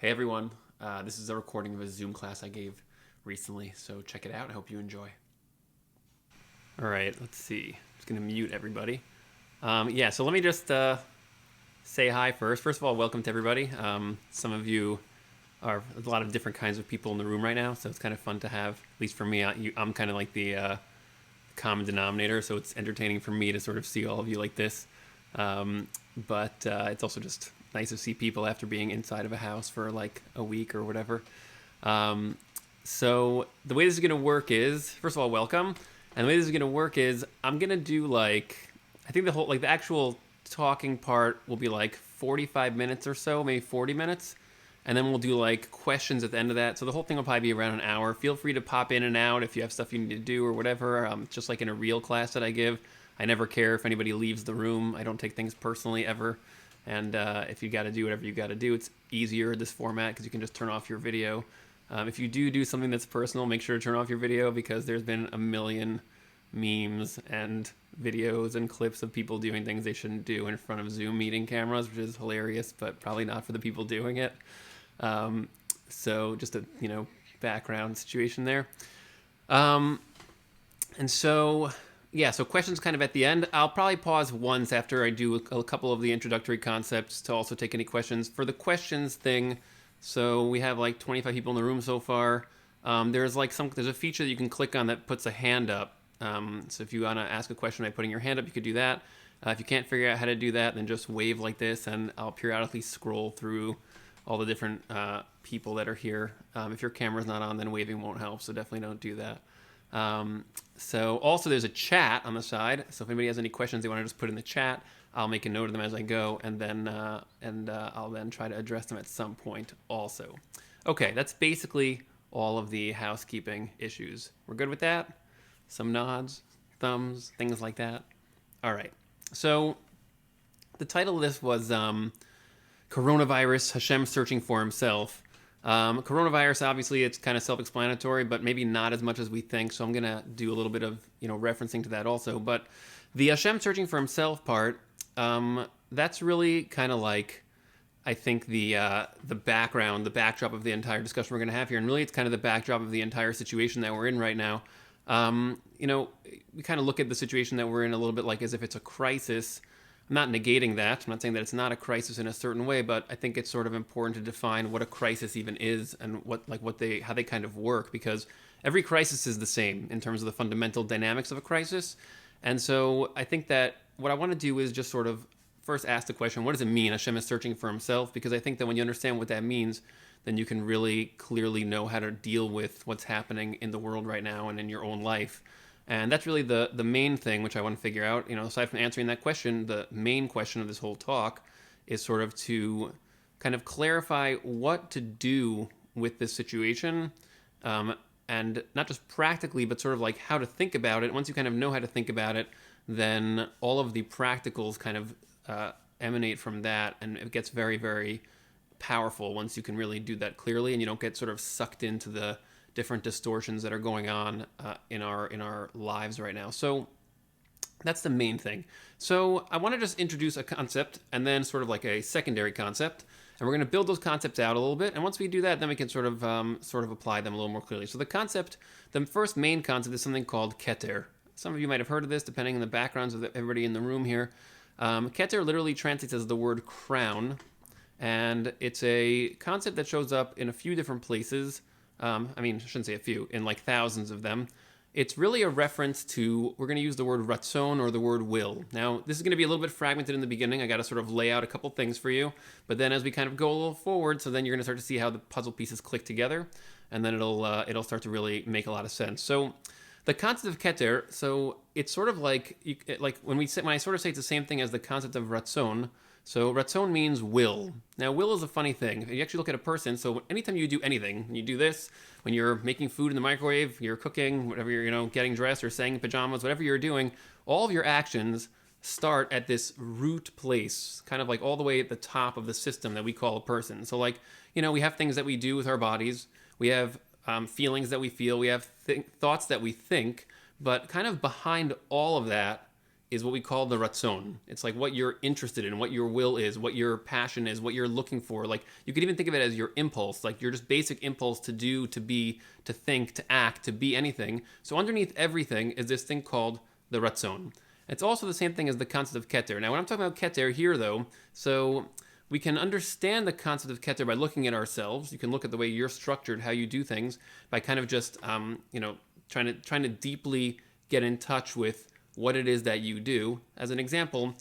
Hey everyone, this is a recording of a Zoom class I gave recently, so check it out. I hope you enjoy. All right, let's see. Just gonna mute everybody. So let me just say hi first. First of all, welcome to everybody. Some of you are a lot of different kinds of people in the room right now, so it's kind of fun to have. At least for me, I'm kind of like the common denominator, so it's entertaining for me to sort of see all of you like this. But it's also just nice to see people after being inside of a house for like a week or whatever. So the way this is going to work is, first of all, welcome. And the way this is going to work is I'm going to do I think the actual talking part will be like 45 minutes or so, maybe 40 minutes. And then we'll do like questions at the end of that. So the whole thing will probably be around an hour. Feel free to pop in and out if you have stuff you need to do or whatever. Just like in a real class that I give. I never care if anybody leaves the room. I don't take things personally ever. And if you got to do whatever you got to do, it's easier this format because you can just turn off your video. If you do something that's personal, make sure to turn off your video because there's been a million memes and videos and clips of people doing things they shouldn't do in front of Zoom meeting cameras, which is hilarious, but probably not for the people doing it. So just a background situation there. So questions kind of at the end. I'll probably pause once after I do a couple of the introductory concepts to also take any questions. For the questions thing, so we have like 25 people in the room so far. There's a feature that you can click on that puts a hand up. So if you want to ask a question by putting your hand up, you could do that. If you can't figure out how to do that, then just wave like this, and I'll periodically scroll through all the different people that are here. If your camera's not on, then waving won't help, so definitely don't do that. So also there's a chat on the side. So if anybody has any questions they want to just put in the chat, I'll make a note of them as I go, and then I'll then try to address them at some point also. Okay, that's basically all of the housekeeping issues. We're good with that? Some nods, thumbs, things like that. All right. So the title of this was Coronavirus, Hashem Searching for Himself. Coronavirus, obviously, it's kind of self-explanatory, but maybe not as much as we think. So I'm going to do a little bit of, referencing to that also. But the Hashem searching for himself part, that's really kind of like, I think, the background, the backdrop of the entire discussion we're going to have here. And really, it's kind of the backdrop of the entire situation that we're in right now. We kind of look at the situation that we're in a little bit like as if it's a crisis. I'm not negating that. I'm not saying that it's not a crisis in a certain way, but I think it's sort of important to define what a crisis even is and how they kind of work, because every crisis is the same in terms of the fundamental dynamics of a crisis. And so I think that what I want to do is just sort of first ask the question, what does it mean Hashem is searching for himself? Because I think that when you understand what that means, then you can really clearly know how to deal with what's happening in the world right now and in your own life. And that's really the main thing which I want to figure out. Aside from answering that question, the main question of this whole talk is sort of to kind of clarify what to do with this situation, and not just practically, but sort of like how to think about it. Once you kind of know how to think about it, then all of the practicals kind of emanate from that, and it gets very, very powerful once you can really do that clearly, and you don't get sort of sucked into the different distortions that are going on in our lives right now. So that's the main thing. So I want to just introduce a concept and then sort of like a secondary concept, and we're going to build those concepts out a little bit. And once we do that, then we can sort of apply them a little more clearly. So the first main concept is something called keter. Some of you might have heard of this, depending on the backgrounds of everybody in the room here. Keter literally translates as the word crown, and it's a concept that shows up in a few different places. I shouldn't say a few, in like thousands of them. It's really a reference to, we're going to use the word ratzon or the word will. Now, this is going to be a little bit fragmented in the beginning. I got to sort of lay out a couple things for you. But then as we kind of go a little forward, so then you're going to start to see how the puzzle pieces click together. And then it'll start to really make a lot of sense. So the concept of keter, so it's sort of like when I sort of say it's the same thing as the concept of ratzon. So ratzon means will. Now, will is a funny thing. If you actually look at a person, so anytime you do anything, you do this, when you're making food in the microwave, you're cooking, whatever you're, getting dressed or saying pajamas, whatever you're doing, all of your actions start at this root place, kind of like all the way at the top of the system that we call a person. So we have things that we do with our bodies. We have feelings that we feel. We have thoughts that we think. But kind of behind all of that is what we call the ratzon. It's like what you're interested in, what your will is, what your passion is, what you're looking for. Like you could even think of it as your impulse, like your just basic impulse to do, to be, to think, to act, to be anything. So underneath everything is this thing called the ratzon. It's also the same thing as the concept of keter. Now when I'm talking about keter here though, so we can understand the concept of keter by looking at ourselves. You can look at the way you're structured, how you do things, by kind of just trying to deeply get in touch with what it is that you do. As an example,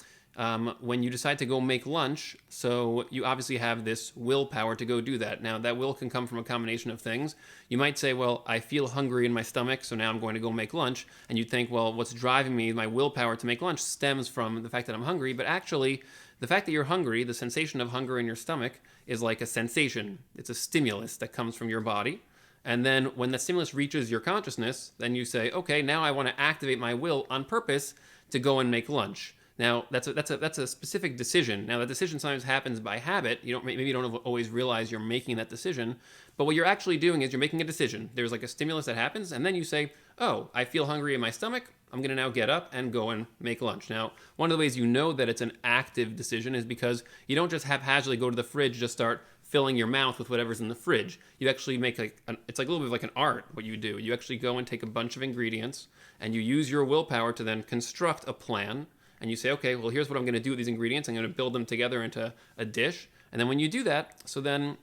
when you decide to go make lunch, so you obviously have this willpower to go do that. Now, that will can come from a combination of things. You might say, well, I feel hungry in my stomach, so now I'm going to go make lunch. And you think, well, what's driving me, my willpower to make lunch, stems from the fact that I'm hungry. But actually, the fact that you're hungry, the sensation of hunger in your stomach, is like a sensation. It's a stimulus that comes from your body. And then when the stimulus reaches your consciousness, then you say, okay, now I want to activate my will on purpose to go and make lunch. Now, that's a specific decision. Now, that decision sometimes happens by habit. Maybe you don't always realize you're making that decision. But what you're actually doing is you're making a decision. There's like a stimulus that happens, and then you say, oh, I feel hungry in my stomach. I'm going to now get up and go and make lunch. Now, one of the ways you know that it's an active decision is because you don't just haphazardly go to the fridge, just start filling your mouth with whatever's in the fridge. You actually make it's like a little bit like an art, what you do. You actually go and take a bunch of ingredients, and you use your willpower to then construct a plan, and you say, okay, well, here's what I'm going to do with these ingredients. I'm going to build them together into a dish. And then when you do that, so then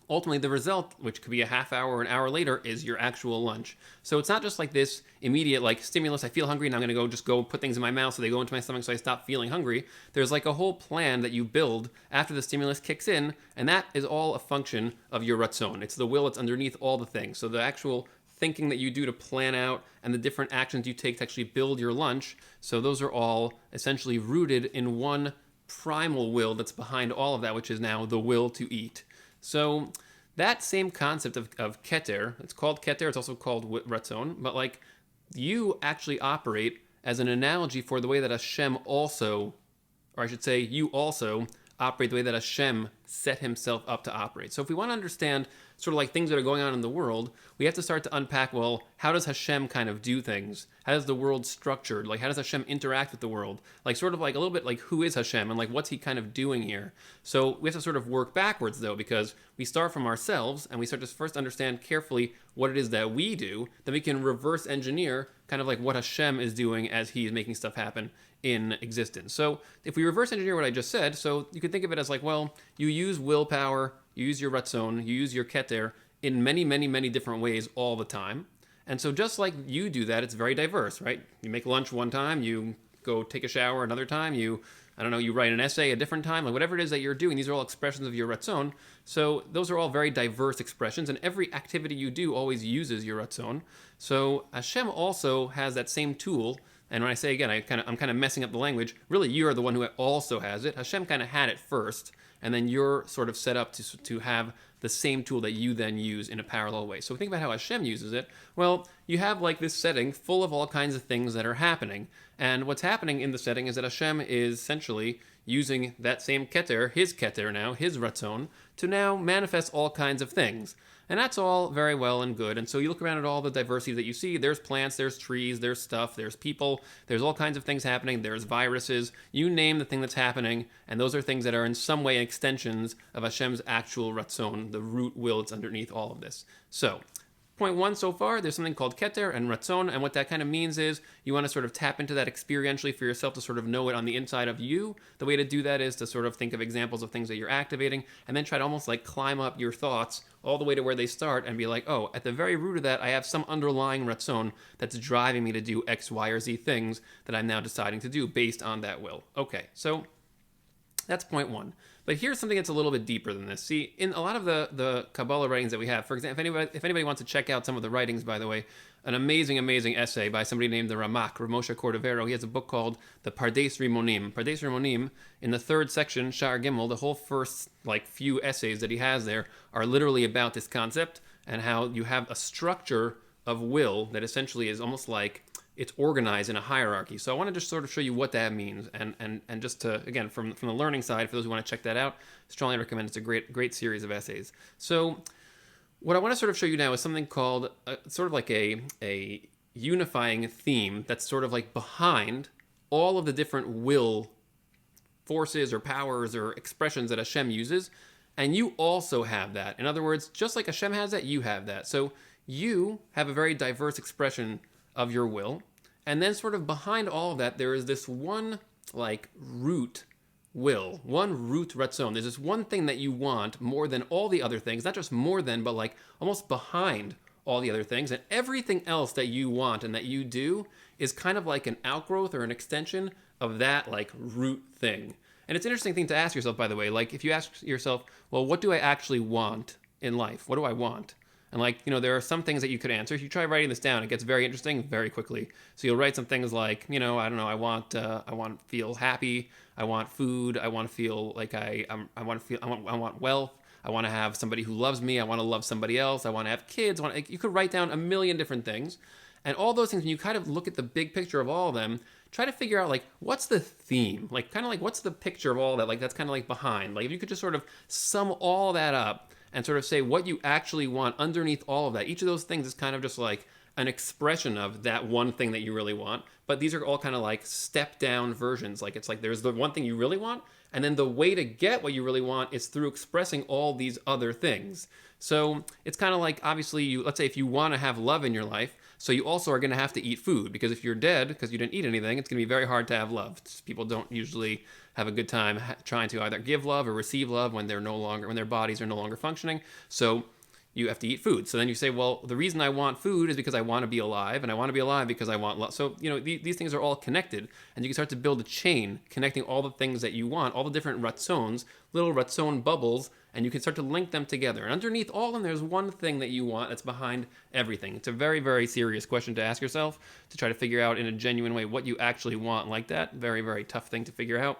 ultimately the result, which could be a half hour or an hour later, is your actual lunch. So it's not just like this immediate like stimulus, I feel hungry and I'm going to go put things in my mouth so they go into my stomach so I stop feeling hungry. There's like a whole plan that you build after the stimulus kicks in, and that is all a function of your ratzon. It's the will that's underneath all the things. So the actual thinking that you do to plan out and the different actions you take to actually build your lunch, so those are all essentially rooted in one primal will that's behind all of that, which is now the will to eat. So that same concept of keter, it's called keter, it's also called ratzon, but like you actually operate as an analogy for the way that Hashem also, or I should say you also operate the way that Hashem set himself up to operate. So if we want to understand sort of like things that are going on in the world, we have to start to unpack, well, how does Hashem kind of do things? How is the world structured? Like, how does Hashem interact with the world? Like, sort of like a little bit like, who is Hashem? And like, what's he kind of doing here? So we have to sort of work backwards, though, because we start from ourselves and we start to first understand carefully what it is that we do. Then we can reverse engineer kind of like what Hashem is doing as he is making stuff happen in existence. So if we reverse engineer what I just said, so you could think of it as like, well, you use willpower, you use your ratzon, you use your keter in many, many, many different ways all the time. And so just like you do that, it's very diverse, right? You make lunch one time, you go take a shower another time, you write an essay a different time, like whatever it is that you're doing, these are all expressions of your ratzon. So those are all very diverse expressions, and every activity you do always uses your ratzon. So Hashem also has that same tool. And when I say again, I'm kind of messing up the language. Really, you are the one who also has it. Hashem kind of had it first, and then you're sort of set up to have the same tool that you then use in a parallel way. So think about how Hashem uses it. Well, you have like this setting full of all kinds of things that are happening. And what's happening in the setting is that Hashem is essentially using that same keter, his ratzon, to now manifest all kinds of things. And that's all very well and good. And so you look around at all the diversity that you see. There's plants, there's trees, there's stuff, there's people, there's all kinds of things happening. There's viruses. You name the thing that's happening, and those are things that are in some way extensions of Hashem's actual ratzon, the root will that's underneath all of this. So point one so far, there's something called keter and ratzon, and what that kind of means is you want to sort of tap into that experientially for yourself to sort of know it on the inside of you. The way to do that is to sort of think of examples of things that you're activating, and then try to almost like climb up your thoughts all the way to where they start and be like, oh, at the very root of that, I have some underlying ratzon that's driving me to do X, Y, or Z things that I'm now deciding to do based on that will. Okay, so that's point one. But here's something that's a little bit deeper than this. See, in a lot of the Kabbalah writings that we have, for example, if anybody wants to check out some of the writings, by the way, an amazing, amazing essay by somebody named the Ramak, Rav Moshe Cordovero. He has a book called The Pardes Rimonim. Pardes Rimonim, in the third section, Sha'ar Gimel, the whole first few essays that he has there are literally about this concept and how you have a structure of will that essentially is almost like it's organized in a hierarchy. So I want to just sort of show you what that means, and just to, again, from the learning side, for those who want to check that out, strongly recommend. It's a great series of essays. So what I want to sort of show you now is something called sort of like a unifying theme that's sort of like behind all of the different will forces or powers or expressions that Hashem uses, and you also have that. In other words, just like Hashem has that, you have that. So you have a very diverse expression of your will, and then sort of behind all of that, there is this one like root will, one root ratzon. There's this one thing that you want more than all the other things, not just more than, but like almost behind all the other things, and everything else that you want and that you do is kind of like an outgrowth or an extension of that like root thing. And it's an interesting thing to ask yourself, by the way, like if you ask yourself, well, what do I actually want in life? What do I want? And like, you know, there are some things that you could answer. If you try writing this down, it gets very interesting very quickly. So you'll write some things like, you know, I don't know, I want to feel happy. I want food. I want to feel like I want wealth. I want to have somebody who loves me. I want to love somebody else. I want to have kids. You could write down a million different things. And all those things, when you kind of look at the big picture of all of them, try to figure out, like, what's the theme? Like, kind of like, what's the picture of all that? Like, that's kind of like behind. Like, if you could just sort of sum all that up and sort of say what you actually want underneath all of that. Each of those things is kind of just like an expression of that one thing that you really want. But these are all kind of like step down versions. Like, it's like there's the one thing you really want, and then the way to get what you really want is through expressing all these other things. So it's kind of like, obviously, let's say if you want to have love in your life, so you also are going to have to eat food, because if you're dead because you didn't eat anything, it's going to be very hard to have love. People don't usually have a good time trying to either give love or receive love when their bodies are no longer functioning. So you have to eat food. So then you say, well, the reason I want food is because I want to be alive, and I want to be alive because I want love. So, you know, these things are all connected, and you can start to build a chain connecting all the things that you want, all the different ratzons, little ratzon bubbles, and you can start to link them together. And underneath all of them, there's one thing that you want that's behind everything. It's a very, very serious question to ask yourself, to try to figure out in a genuine way what you actually want like that. Very, very tough thing to figure out.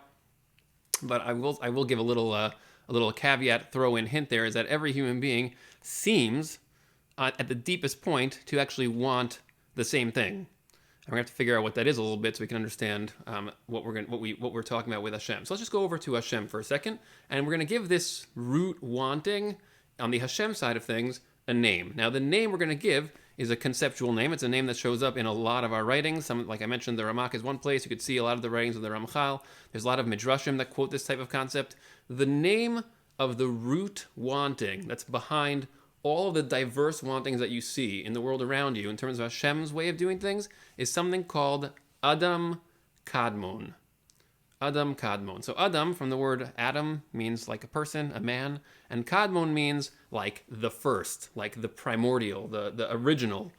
But I will give a little caveat, throw-in hint there, is that every human being seems, at the deepest point, to actually want the same thing. And we're gonna have to figure out what that is a little bit so we can understand what we're talking about with Hashem. So let's just go over to Hashem for a second, and we're gonna give this root wanting on the Hashem side of things a name. Now, the name we're gonna give is a conceptual name. It's a name that shows up in a lot of our writings. Some, like I mentioned, the Ramak is one place. You could see a lot of the writings of the Ramchal. There's a lot of midrashim that quote this type of concept. The name of the root wanting that's behind all of the diverse wantings that you see in the world around you in terms of Hashem's way of doing things is something called Adam Kadmon. Adam Kadmon. So Adam, from the word Adam, means like a person, a man, and Kadmon means like the first, like the primordial, the original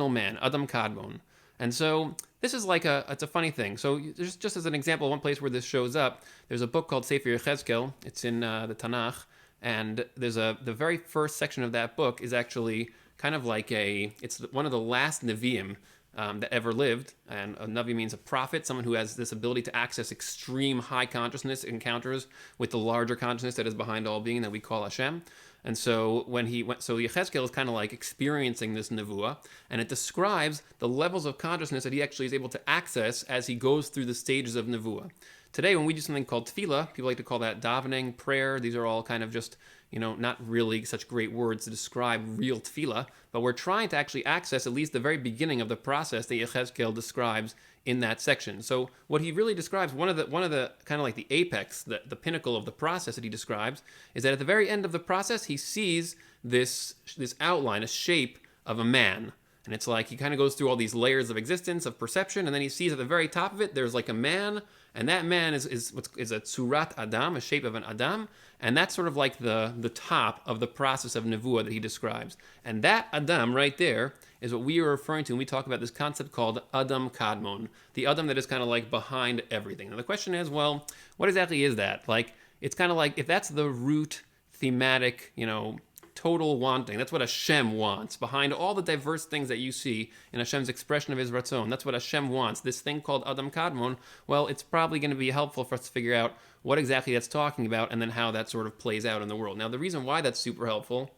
man, Adam Kadmon. And so this is like it's a funny thing. So just as an example, one place where this shows up, there's a book called Sefer Yechezkel. It's in the Tanakh, and there's the very first section of that book is actually kind of like it's one of the last Nevi'im that ever lived. And a Navi means a prophet, someone who has this ability to access extreme high consciousness encounters with the larger consciousness that is behind all being that we call Hashem. And so so Yechezkel is kind of like experiencing this nevuah, and it describes the levels of consciousness that he actually is able to access as he goes through the stages of nevuah. Today, when we do something called tefillah, people like to call that davening, prayer. These are all kind of just, you know, not really such great words to describe real tefillah, but we're trying to actually access at least the very beginning of the process that Yechezkel describes in that section. So what he really describes, one of the kind of like the apex, the pinnacle of the process that he describes, is that at the very end of the process, he sees this outline, a shape of a man. And it's like he kind of goes through all these layers of existence, of perception, and then he sees at the very top of it, there's like a man, and that man is a tzurat Adam, a shape of an Adam, and that's sort of like the top of the process of nevuah that he describes. And that Adam right there is what we are referring to when we talk about this concept called Adam Kadmon, the Adam that is kind of like behind everything. Now the question is, well, what exactly is that? Like, it's kind of like, if that's the root thematic, you know, total wanting, that's what Hashem wants behind all the diverse things that you see in Hashem's expression of his ratzon. That's what Hashem wants, this thing called Adam Kadmon. Well, it's probably going to be helpful for us to figure out what exactly that's talking about and then how that sort of plays out in the world. Now, the reason why that's super helpful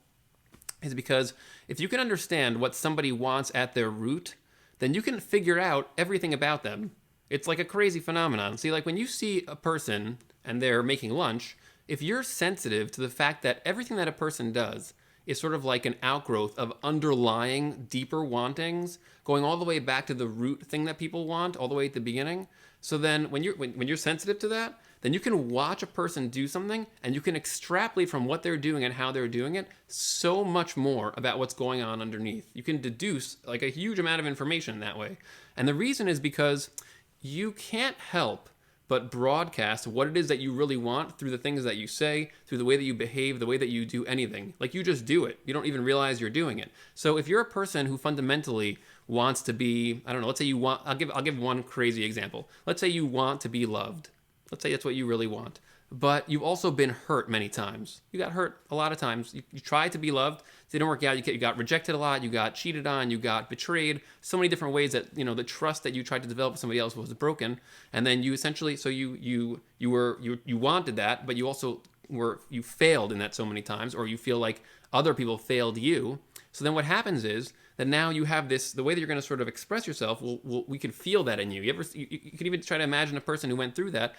is because if you can understand what somebody wants at their root, then you can figure out everything about them. It's like a crazy phenomenon. See, like when you see a person and they're making lunch, if you're sensitive to the fact that everything that a person does is sort of like an outgrowth of underlying deeper wantings, going all the way back to the root thing that people want, all the way at the beginning, So then when you're sensitive to that, then you can watch a person do something and you can extrapolate from what they're doing and how they're doing it so much more about what's going on underneath. You can deduce like a huge amount of information that way. And the reason is because you can't help but broadcast what it is that you really want through the things that you say, through the way that you behave, the way that you do anything. Like you just do it. You don't even realize you're doing it. So if you're a person who fundamentally wants to be, I don't know, let's say you want, I'll give one crazy example. Let's say you want to be loved. Let's say that's what you really want. But you've also been hurt many times. You got hurt a lot of times. You tried to be loved. It didn't work out. You got rejected a lot. You got cheated on. You got betrayed. So many different ways that, the trust that you tried to develop with somebody else was broken. And then you essentially, so you wanted that, but you also you failed in that so many times, or you feel like other people failed you. So then what happens is that now you have this, the way that you're going to sort of express yourself, we can feel that in you. You can even try to imagine a person who went through that.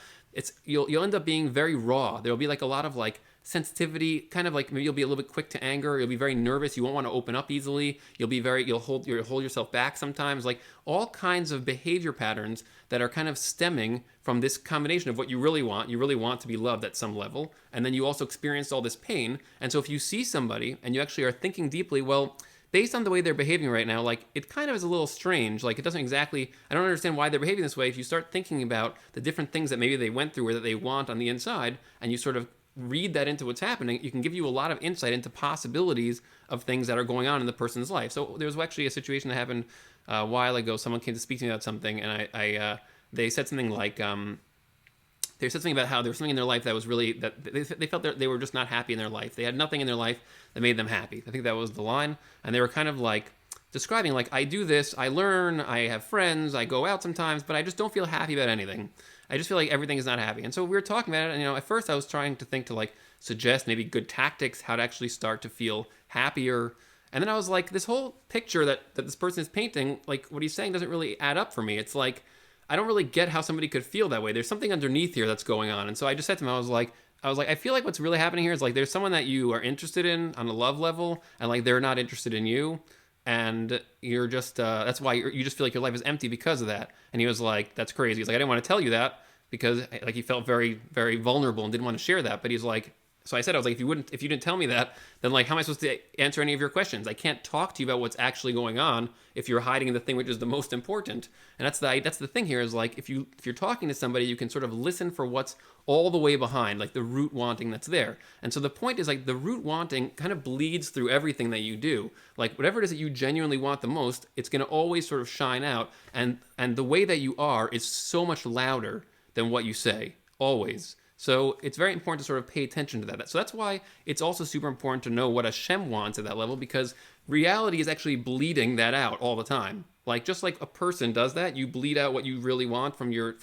You'll end up being very raw. There'll be like a lot of like sensitivity, kind of like maybe you'll be a little bit quick to anger. You'll be very nervous. You won't want to open up easily. You'll hold yourself back sometimes. Like all kinds of behavior patterns that are kind of stemming from this combination of what you really want. You really want to be loved at some level, and then you also experienced all this pain. And so if you see somebody and you actually are thinking deeply, well, based on the way they're behaving right now, like it kind of is a little strange. Like it doesn't exactly, I don't understand why they're behaving this way. If you start thinking about the different things that maybe they went through or that they want on the inside, and you sort of read that into what's happening, it can give you a lot of insight into possibilities of things that are going on in the person's life. So there was actually a situation that happened a while ago. Someone came to speak to me about something, and they said something like, they said something about how there was something in their life that was really, that they felt that they were just not happy in their life. They had nothing in their life that made them happy. I think that was the line. And they were kind of like describing, like, I do this, I learn, I have friends, I go out sometimes, but I just don't feel happy about anything. I just feel like everything is not happy. And so we were talking about it, and at first I was trying to think to like suggest maybe good tactics, how to actually start to feel happier. And then I was like, this whole picture that this person is painting, like what he's saying doesn't really add up for me. It's like, I don't really get how somebody could feel that way. There's something underneath here that's going on. And so I just said to him, I was like, I feel like what's really happening here is like there's someone that you are interested in on a love level, and like they're not interested in you, and you're just that's why you just feel like your life is empty because of that. And he was like, that's crazy. He's like, I didn't want to tell you that because like he felt very, very vulnerable and didn't want to share that. But he's like, so I said, I was like, if you didn't tell me that, then like how am I supposed to answer any of your questions? I can't talk to you about what's actually going on if you're hiding the thing which is the most important. And that's the thing here is like if you're talking to somebody, you can sort of listen for what's all the way behind, like the root wanting that's there. And so the point is like the root wanting kind of bleeds through everything that you do. Like whatever it is that you genuinely want the most, it's going to always sort of shine out. And the way that you are is so much louder than what you say, always. So it's very important to sort of pay attention to that. So that's why it's also super important to know what Hashem wants at that level, because reality is actually bleeding that out all the time. Like just like a person does that, you bleed out what you really want from your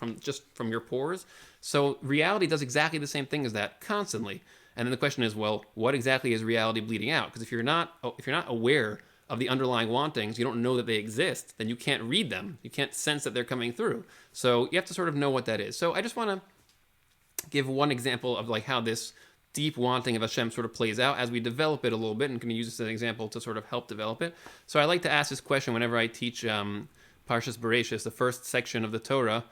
pores. So reality does exactly the same thing as that constantly. And then the question is, well, what exactly is reality bleeding out? Because if you're not aware of the underlying wantings, you don't know that they exist, then you can't read them. You can't sense that they're coming through. So you have to sort of know what that is. So I just want to give one example of like how this deep wanting of Hashem sort of plays out as we develop it a little bit, and can use this as an example to sort of help develop it. So I like to ask this question whenever I teach Parshas Bereshis, the first section of the Torah,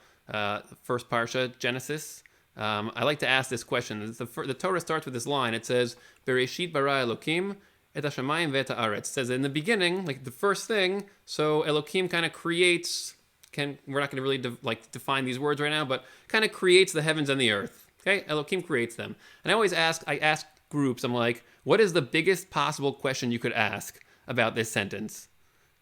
first Parsha, Genesis. I like to ask this question. The Torah starts with this line. It says, Bereshit bara Elokim et hashamayim ve'et haaretz. It says in the beginning, like the first thing, so Elokim kind of creates, we're not going to really define these words right now, but kind of creates the heavens and the earth. Okay, Elohim creates them. And I ask groups, I'm like, what is the biggest possible question you could ask about this sentence?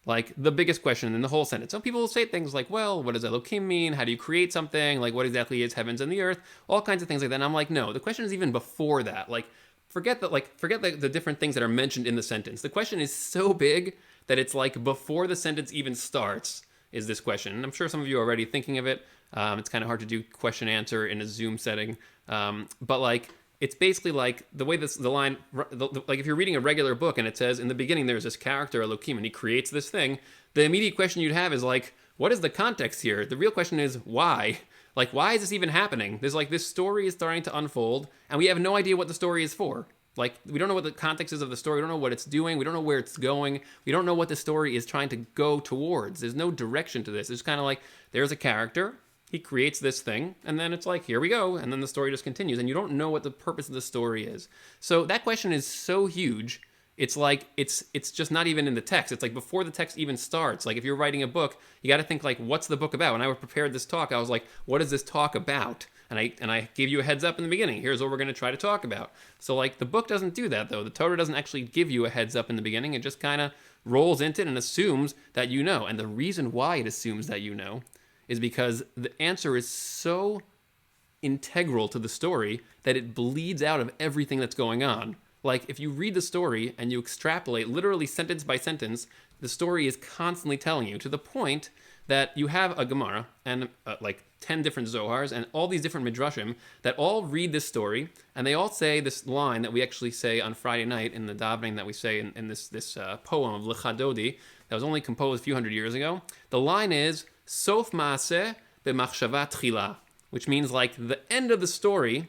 Like the biggest question in the whole sentence. Some people will say things like, well, what does Elohim mean? How do you create something? Like what exactly is heavens and the earth? All kinds of things like that. And I'm like, no, the question is even before that. Like forget the different things that are mentioned in the sentence. The question is so big that it's like before the sentence even starts is this question. And I'm sure some of you are already thinking of it. It's kind of hard to do question answer in a Zoom setting. But like, it's basically like the way like if you're reading a regular book and it says in the beginning, there's this character, Elohim, and he creates this thing, the immediate question you'd have is like, what is the context here? The real question is why? Like, why is this even happening? There's like, this story is starting to unfold and we have no idea what the story is for. Like, we don't know what the context is of the story. We don't know what it's doing. We don't know where it's going. We don't know what the story is trying to go towards. There's no direction to this. It's kind of like, there's a character. he creates this thing, and then it's like, here we go, and then the story just continues, and you don't know what the purpose of the story is. So that question is so huge. It's like it's just not even in the text. It's like before the text even starts. Like if you're writing a book, you got to think like, what's the book about? When I prepared this talk, I was like, what is this talk about? And I gave you a heads up in the beginning. Here's what we're going to try to talk about. So like the book doesn't do that though. The Torah doesn't actually give you a heads up in the beginning. It just kind of rolls into it and assumes that you know. And the reason why it assumes that you know is because the answer is so integral to the story that it bleeds out of everything that's going on. Like, if you read the story and you extrapolate literally sentence by sentence, the story is constantly telling you, to the point that you have a Gemara and like 10 different Zohars and all these different Midrashim that all read this story, and they all say this line that we actually say on Friday night in the davening that we say in this poem of Lechadodi that was only composed a few hundred years ago. The line is, Sof Maaseh b'machshava tchila, which means like the end of the story,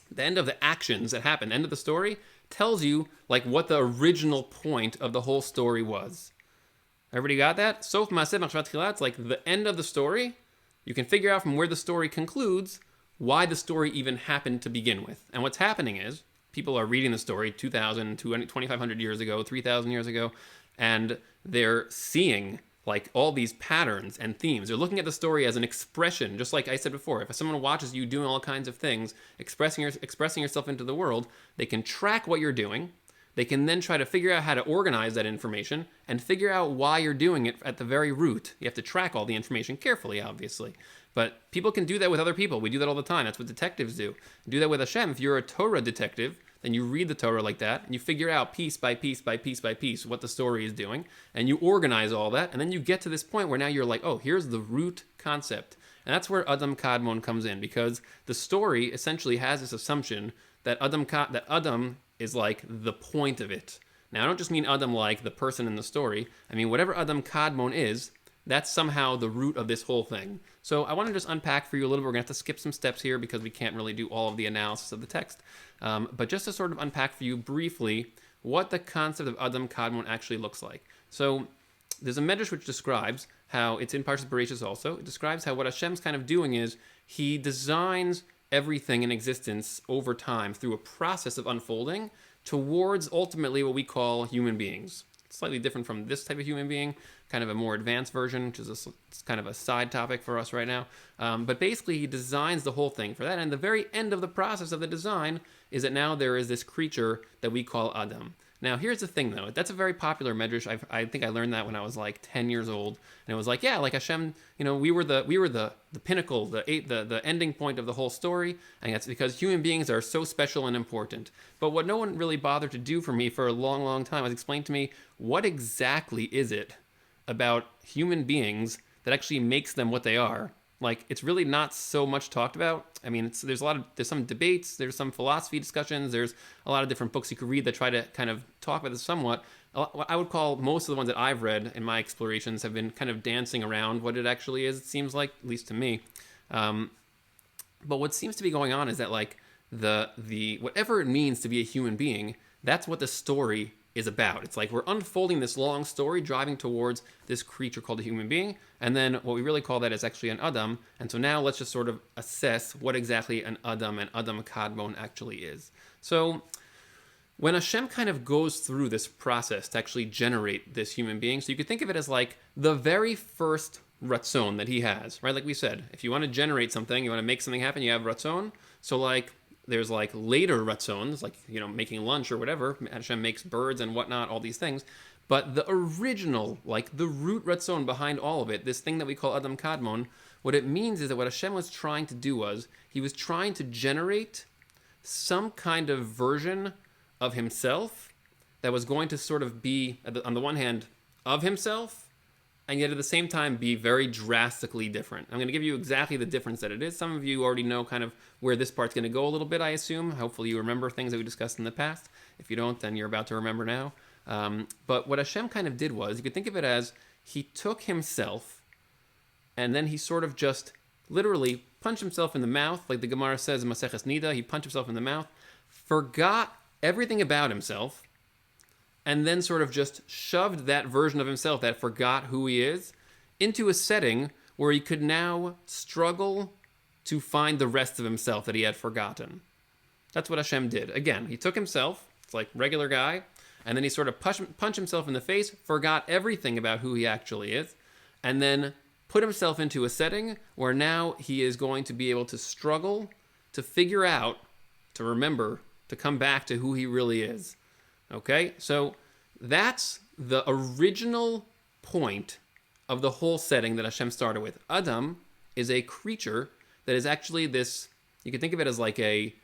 the end of the actions that happen, the end of the story, tells you like what the original point of the whole story was. Everybody got that? Sof Maaseh b'machshava tchila, it's like the end of the story. You can figure out from where the story concludes why the story even happened to begin with. And what's happening is people are reading the story 2,000, 2,500 years ago, 3,000 years ago, and they're seeing like all these patterns and themes. They're looking at the story as an expression, just like I said before. If someone watches you doing all kinds of things, expressing yourself into the world, they can track what you're doing. They can then try to figure out how to organize that information and figure out why you're doing it at the very root. You have to track all the information carefully, obviously. But people can do that with other people. We do that all the time. That's what detectives do. Do that with Hashem. If you're a Torah detective, then you read the Torah like that, and you figure out piece by piece by piece by piece what the story is doing, and you organize all that, and then you get to this point where now you're like, oh, here's the root concept. And that's where Adam Kadmon comes in, because the story essentially has this assumption that Adam is like the point of it. Now, I don't just mean Adam like the person in the story. I mean, whatever Adam Kadmon is, that's somehow the root of this whole thing. So I want to just unpack for you a little bit. We're going to have to skip some steps here because we can't really do all of the analysis of the text. But just to sort of unpack for you briefly what the concept of Adam Kadmon actually looks like. So there's a medrash which describes how, it's in Parshas Bereshis also, it describes how what Hashem's kind of doing is he designs everything in existence over time through a process of unfolding towards ultimately what we call human beings. It's slightly different from this type of human being, kind of a more advanced version, which is it's kind of a side topic for us right now. But basically, he designs the whole thing for that. And the very end of the process of the design is that now there is this creature that we call Adam. Now, here's the thing, though. That's a very popular medrash. I think I learned that when I was like 10 years old, and it was like, yeah, like Hashem, we were the pinnacle, the ending point of the whole story, and that's because human beings are so special and important. But what no one really bothered to do for me for a long, long time was explain to me, what exactly is it about human beings that actually makes them what they are? Like, it's really not so much talked about. I mean, there's some debates, there's some philosophy discussions, there's a lot of different books you could read that try to kind of talk about this somewhat. I would call most of the ones that I've read in my explorations have been kind of dancing around what it actually is, it seems like, at least to me. But what seems to be going on is that, like, the whatever it means to be a human being, that's what the story is about. It's like we're unfolding this long story driving towards this creature called a human being, and then what we really call that is actually an Adam. And so now let's just sort of assess what exactly an Adam and Adam Kadmon actually is. So when Hashem kind of goes through this process to actually generate this human being, so you could think of it as like the very first ratzon that he has, right? Like we said, if you want to generate something, you want to make something happen, you have ratzon. So like there's like later ratzons, like, making lunch or whatever. Hashem makes birds and whatnot, all these things. But the original, like the root ratzon behind all of it, this thing that we call Adam Kadmon, what it means is that what Hashem was trying to do was, he was trying to generate some kind of version of himself that was going to sort of be, on the one hand, of himself, and yet at the same time be very drastically different. I'm going to give you exactly the difference that it is. Some of you already know kind of where this part's going to go a little bit, I assume. Hopefully you remember things that we discussed in the past. If you don't, then you're about to remember now. But what Hashem kind of did was, you could think of it as, he took himself, and then he sort of just literally punched himself in the mouth, like the Gemara says in Maseches Nida, he punched himself in the mouth, forgot everything about himself, and then sort of just shoved that version of himself that forgot who he is into a setting where he could now struggle to find the rest of himself that he had forgotten. That's what Hashem did. Again, he took himself, it's like regular guy, and then he sort of punched himself in the face, forgot everything about who he actually is, and then put himself into a setting where now he is going to be able to struggle to figure out, to remember, to come back to who he really is. Okay? So that's the original point of the whole setting that Hashem started with. Adam is a creature that is actually this, you can think of it as like a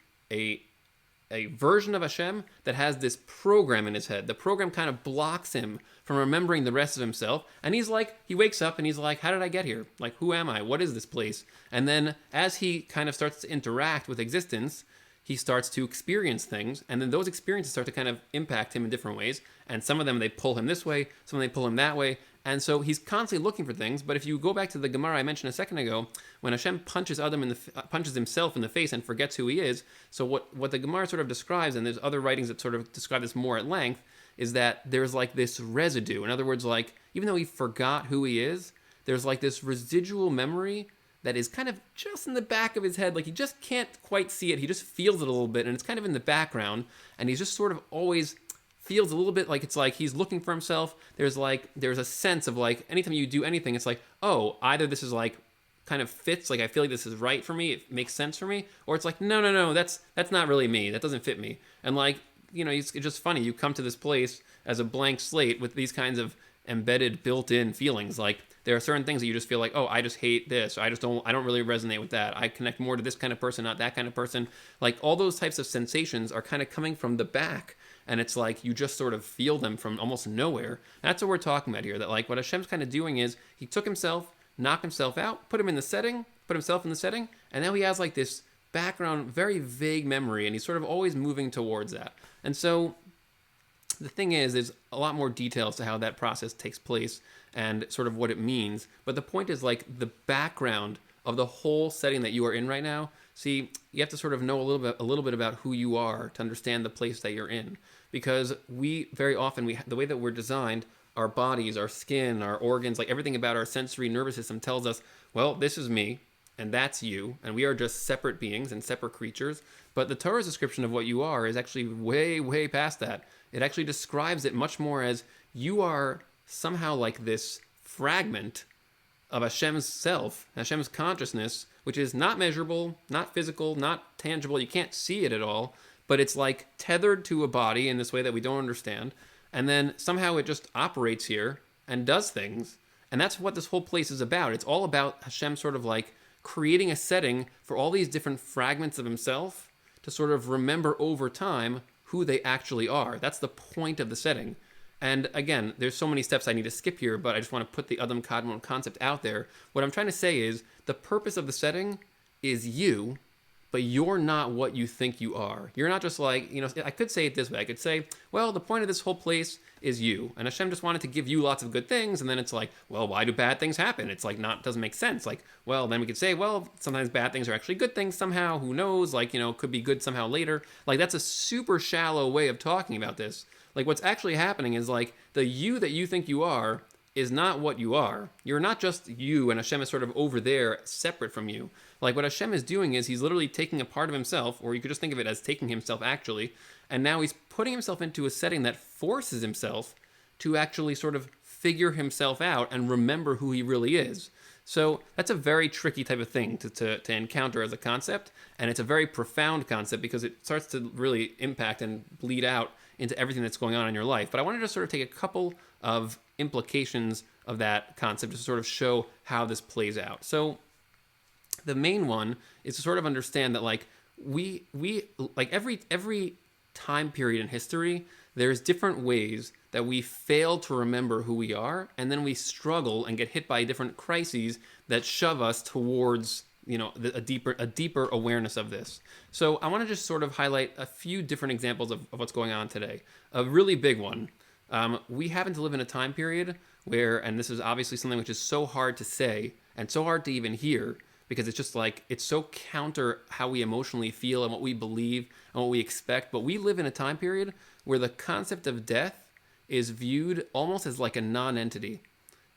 version of Hashem that has this program in his head. The program kind of blocks him from remembering the rest of himself. And he's like, he wakes up and he's like, how did I get here? Like, who am I? What is this place? And then as he kind of starts to interact with existence, he starts to experience things. And then those experiences start to kind of impact him in different ways. And some of them, they pull him this way. Some of them, they pull him that way. And so he's constantly looking for things. But if you go back to the Gemara I mentioned a second ago, when Hashem punches himself in the face and forgets who he is, so what the Gemara sort of describes, and there's other writings that sort of describe this more at length, is that there's like this residue. In other words, like, even though he forgot who he is, there's like this residual memory that is kind of just in the back of his head. Like, he just can't quite see it. He just feels it a little bit, and it's kind of in the background, and he's just sort of always feels a little bit like it's like he's looking for himself. There's a sense of like, anytime you do anything, it's like, oh, either this is like kind of fits, like I feel like this is right for me, it makes sense for me, or it's like, no, that's not really me, that doesn't fit me. And like, you know, it's just funny, you come to this place as a blank slate with these kinds of embedded, built-in feelings. Like, there are certain things that you just feel like, oh, I just hate this, or I don't really resonate with that, I connect more to this kind of person, not that kind of person. Like, all those types of sensations are kind of coming from the back, and it's like you just sort of feel them from almost nowhere. That's what we're talking about here, that like what Hashem's kind of doing is he took himself, knocked himself out, put himself in the setting, and now he has like this background, very vague memory, and he's sort of always moving towards that. And so the thing is, there's a lot more details to how that process takes place and sort of what it means. But the point is, like, the background of the whole setting that you are in right now. See, you have to sort of know a little bit about who you are to understand the place that you're in. Because we very often, the way that we're designed, our bodies, our skin, our organs, like everything about our sensory nervous system tells us, well, this is me, and that's you, and we are just separate beings and separate creatures. But the Torah's description of what you are is actually way, way past that. It actually describes it much more as you are somehow like this fragment of Hashem's self, Hashem's consciousness, which is not measurable, not physical, not tangible. You can't see it at all, but it's like tethered to a body in this way that we don't understand. And then somehow it just operates here and does things. And that's what this whole place is about. It's all about Hashem sort of like creating a setting for all these different fragments of himself to sort of remember over time who they actually are. That's the point of the setting. And again, there's so many steps I need to skip here, but I just want to put the Adam Kadmon concept out there. What I'm trying to say is the purpose of the setting is you, but you're not what you think you are. You're not just like, I could say it this way. I could say, well, the point of this whole place is you. And Hashem just wanted to give you lots of good things. And then it's like, well, why do bad things happen? It's like, doesn't make sense. Like, well, then we could say, well, sometimes bad things are actually good things somehow. Who knows? Like, could be good somehow later. Like, that's a super shallow way of talking about this. Like, what's actually happening is like the you that you think you are is not what you are. You're not just you, and Hashem is sort of over there separate from you. Like, what Hashem is doing is he's literally taking a part of himself, or you could just think of it as taking himself actually, and now he's putting himself into a setting that forces himself to actually sort of figure himself out and remember who he really is. So that's a very tricky type of thing to encounter as a concept, and it's a very profound concept because it starts to really impact and bleed out into everything that's going on in your life. But I wanted to sort of take a couple of implications of that concept to sort of show how this plays out. So the main one is to sort of understand that like we like every time period in history, there's different ways that we fail to remember who we are, and then we struggle and get hit by different crises that shove us towards a deeper awareness of this. So I want to just sort of highlight a few different examples of what's going on today. A really big one. We happen to live in a time period where, and this is obviously something which is so hard to say and so hard to even hear, because it's just like, it's so counter how we emotionally feel and what we believe and what we expect. But we live in a time period where the concept of death is viewed almost as like a non-entity.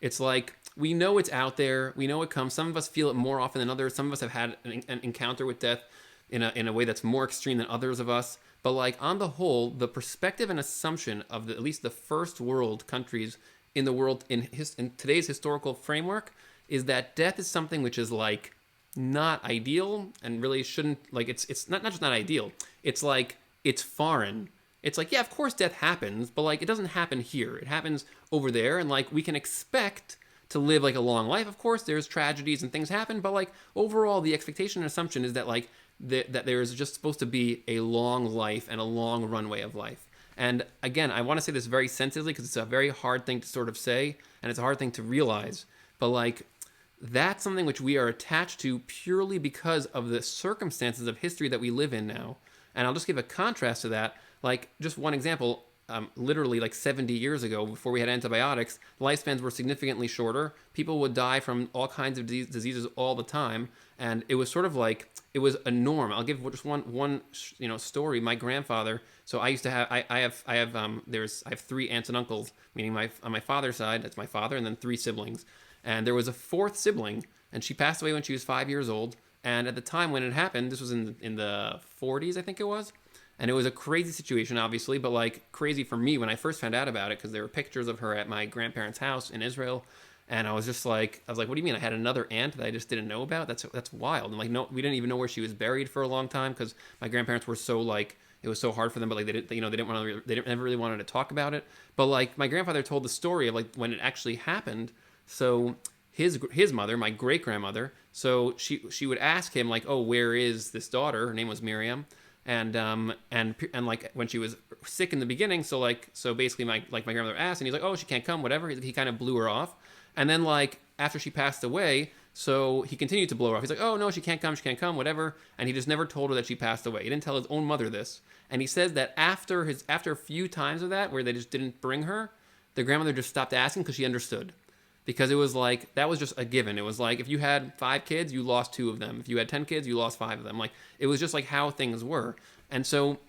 It's like we know it's out there, we know it comes. Some of us feel it more often than others. Some of us have had an encounter with death in a way that's more extreme than others of us. But like on the whole, the perspective and assumption of at least the first world countries in the world in today's historical framework is that death is something which is like not ideal and really shouldn't, like it's not just not ideal. It's like it's foreign. It's like, yeah, of course death happens, but like it doesn't happen here. It happens over there, and like we can expect to live like a long life. Of course, there's tragedies and things happen, but like overall, the expectation and assumption is that like that there is just supposed to be a long life and a long runway of life. And again, I want to say this very sensitively because it's a very hard thing to sort of say, and it's a hard thing to realize. But like that's something which we are attached to purely because of the circumstances of history that we live in now. And I'll just give a contrast to that. Like, just one example, literally like 70 years ago, before we had antibiotics, lifespans were significantly shorter. People would die from all kinds of diseases all the time. And it was sort of like, it was a norm. I'll give just one story. My grandfather, so I used to have, I have three aunts and uncles, meaning on my father's side, that's my father, and then three siblings. And there was a fourth sibling, and she passed away when she was 5 years old. And at the time when it happened, this was in the 40s, I think it was. And it was a crazy situation, obviously, but like crazy for me when I first found out about it, because there were pictures of her at my grandparents' house in Israel. And I was like, what do you mean? I had another aunt that I just didn't know about? That's wild. And like, no, we didn't even know where she was buried for a long time because my grandparents were so like, it was so hard for them, but like they never really wanted to talk about it. But like my grandfather told the story of like when it actually happened. So his mother, my great grandmother, so she would ask him like, oh, where is this daughter? Her name was Miriam. And like when she was sick in the beginning, so basically my grandmother asked, and he's like, oh, she can't come, whatever. He kind of blew her off, and then like after she passed away, so he continued to blow her off. He's like, oh no, she can't come, whatever. And he just never told her that she passed away. He didn't tell his own mother this, and he says that after a few times of that where they just didn't bring her, the grandmother just stopped asking because she understood. Because it was like, that was just a given. It was like, if you had 5 kids, you lost 2 of them. If you had 10 kids, you lost 5 of them. Like, it was just like how things were. And so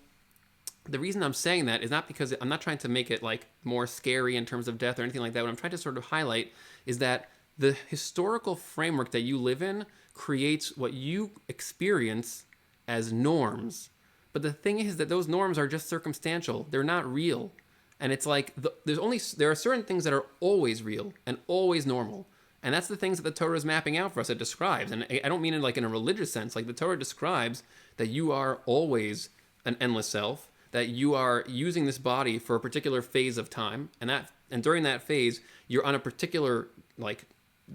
the reason I'm saying that is not because I'm not trying to make it like more scary in terms of death or anything like that. What I'm trying to sort of highlight is that the historical framework that you live in creates what you experience as norms. But the thing is that those norms are just circumstantial. They're not real. And it's like, there are certain things that are always real and always normal. And that's the things that the Torah is mapping out for us. It describes, and I don't mean it like in a religious sense, like the Torah describes that you are always an endless self, that you are using this body for a particular phase of time. And during that phase, you're on a particular like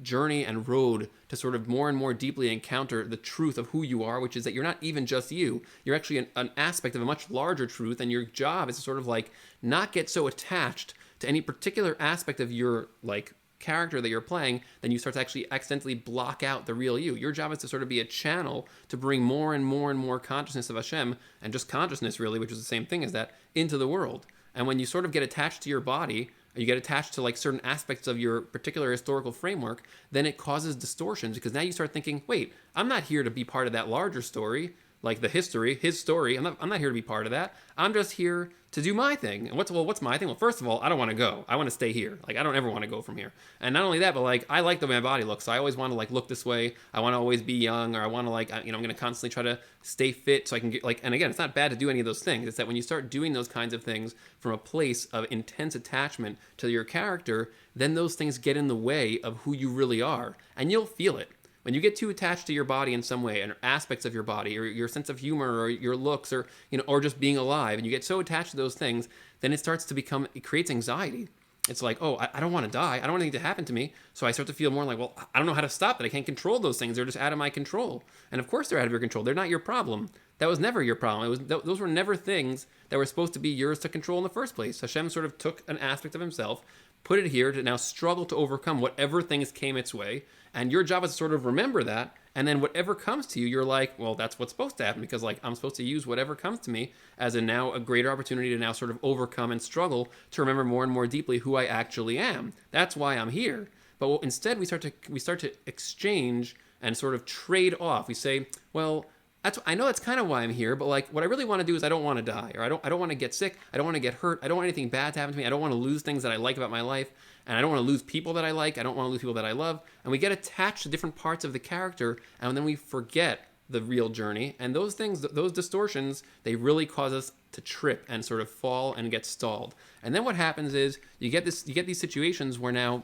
journey and road to sort of more and more deeply encounter the truth of who you are, which is that you're not even just you. You're actually an aspect of a much larger truth, and your job is to sort of like not get so attached to any particular aspect of your like character that you're playing, then you start to actually accidentally block out the real you. Your job is to sort of be a channel to bring more and more and more consciousness of Hashem, and just consciousness really, which is the same thing as that, into the world. And when you sort of get attached to your body, you get attached to like certain aspects of your particular historical framework, then it causes distortions, because now you start thinking, wait, I'm not here to be part of that larger story, like the history, his story. I'm not here to be part of that. I'm just here to do my thing. And what's my thing? Well, first of all, I don't want to go. I want to stay here. Like, I don't ever want to go from here. And not only that, but like, I like the way my body looks. So I always want to like look this way. I want to always be young, or I want to like, I'm going to constantly try to stay fit so I can get like, and again, it's not bad to do any of those things. It's that when you start doing those kinds of things from a place of intense attachment to your character, then those things get in the way of who you really are. And you'll feel it. When you get too attached to your body in some way, and aspects of your body, or your sense of humor, or your looks, or or just being alive, and you get so attached to those things, then it creates anxiety. It's like, oh, I don't want to die. I don't want anything to happen to me. So I start to feel more like, well, I don't know how to stop that. I can't control those things. They're just out of my control. And of course they're out of your control. They're not your problem. That was never your problem. Those were never things that were supposed to be yours to control in the first place. Hashem sort of took an aspect of himself, put it here to now struggle to overcome whatever things came its way. And your job is to sort of remember that. And then whatever comes to you, you're like, well, that's what's supposed to happen, because like I'm supposed to use whatever comes to me as a greater opportunity to now sort of overcome and struggle to remember more and more deeply who I actually am. That's why I'm here. But instead we start to exchange and sort of trade off. We say, well, I know that's kind of why I'm here, but like what I really want to do is I don't want to die, or I don't want to get sick, I don't want to get hurt, I don't want anything bad to happen to me, I don't want to lose things that I like about my life, and I don't want to lose people that I like, I don't want to lose people that I love, and we get attached to different parts of the character, and then we forget the real journey, and those things, those distortions, they really cause us to trip and sort of fall and get stalled. And then what happens is you get these situations where now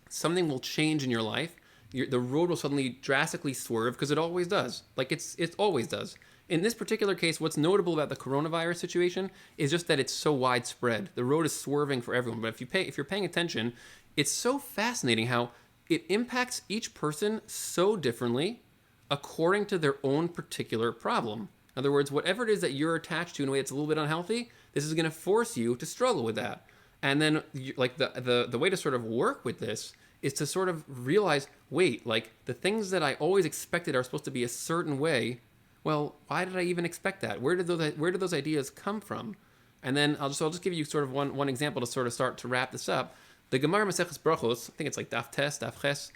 something will change in your life. The road will suddenly drastically swerve, because it always does. Like it always does. In this particular case, what's notable about the coronavirus situation is just that it's so widespread. The road is swerving for everyone. But if you're paying attention, it's so fascinating how it impacts each person so differently according to their own particular problem. In other words, whatever it is that you're attached to in a way that's a little bit unhealthy, this is going to force you to struggle with that. And then, like the way to sort of work with this is to sort of realize, wait, like the things that I always expected are supposed to be a certain way. Well, why did I even expect that? Where did those ideas come from? And then I'll just give you sort of one example to sort of start to wrap this up. The Gemara Maseches Brachos, I think it's like Daf Tes, Daf Ches.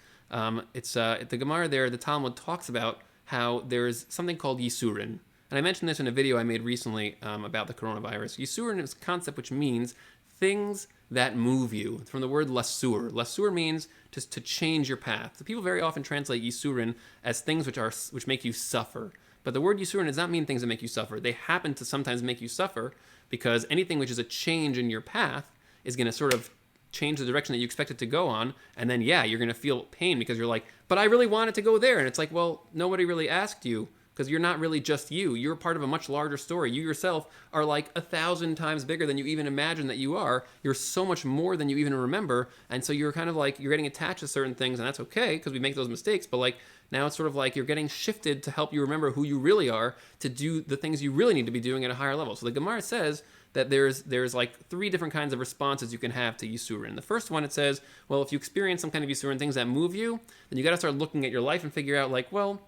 It's the Gemara there. The Talmud talks about how there's something called Yisurin, and I mentioned this in a video I made recently about the coronavirus. Yisurin is a concept which means things that move you. It's from the word lasur. Lasur means to change your path. So people very often translate Yisurin as things which make you suffer. But the word Yisurin does not mean things that make you suffer. They happen to sometimes make you suffer because anything which is a change in your path is going to sort of change the direction that you expect it to go on, and then you're going to feel pain because you're like, but I really want it to go there. And it's like, well, nobody really asked you, because you're not really just you. You're part of a much larger story. You yourself are like 1,000 times bigger than you even imagine that you are. You're so much more than you even remember. And so you're kind of like, you're getting attached to certain things, and that's okay because we make those mistakes. But like now it's sort of like you're getting shifted to help you remember who you really are, to do the things you really need to be doing at a higher level. So the Gemara says that there's like 3 different kinds of responses you can have to Yisurin. The first one, it says, well, if you experience some kind of Yisurin, things that move you, then you got to start looking at your life and figure out like, well,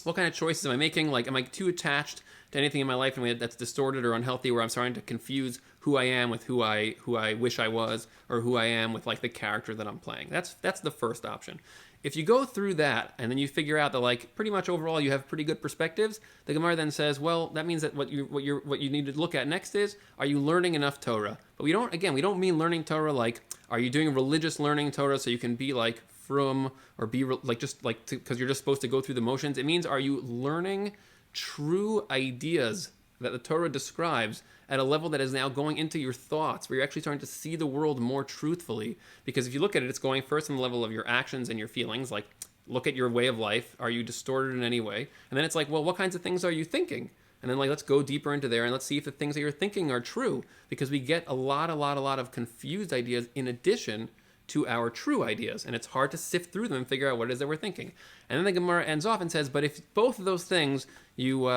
what kind of choices am I making? Like, am I too attached to anything in my life in a way that's distorted or unhealthy, where I'm starting to confuse who I am with who I wish I was, or who I am with like the character that I'm playing? That's the first option. If you go through that and then you figure out that like pretty much overall you have pretty good perspectives, the Gemara then says, well, that means that what you need to look at next is, are you learning enough Torah? But we don't mean learning Torah like, are you doing religious learning Torah so you can be like from, or be like just like because you're just supposed to go through the motions? It means, are you learning true ideas that the Torah describes at a level that is now going into your thoughts, where you're actually starting to see the world more truthfully? Because if you look at it, it's going first on the level of your actions and your feelings, like look at your way of life. Are you distorted in any way? And then it's like, well, what kinds of things are you thinking? And then like, let's go deeper into there and let's see if the things that you're thinking are true, because we get a lot of confused ideas in addition to our true ideas, and it's hard to sift through them and figure out what it is that we're thinking. And then the Gemara ends off and says, but if both of those things you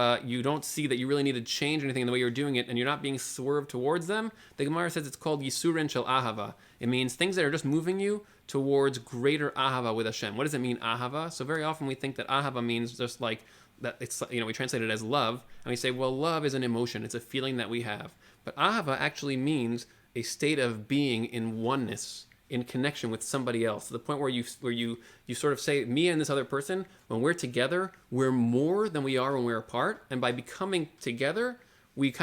don't see that you really need to change anything in the way you're doing it, and you're not being swerved towards them, the Gemara says it's called Yisurin Shel Ahava. It means things that are just moving you towards greater Ahava with Hashem. What does it mean, Ahava? So very often we think that Ahava means just like that. It's, we translate it as love, and we say, well, love is an emotion, it's a feeling that we have. But Ahava actually means a state of being in oneness, in connection with somebody else, to the point where you sort of say, me and this other person, when we're together, we're more than we are when we're apart. And by becoming together, we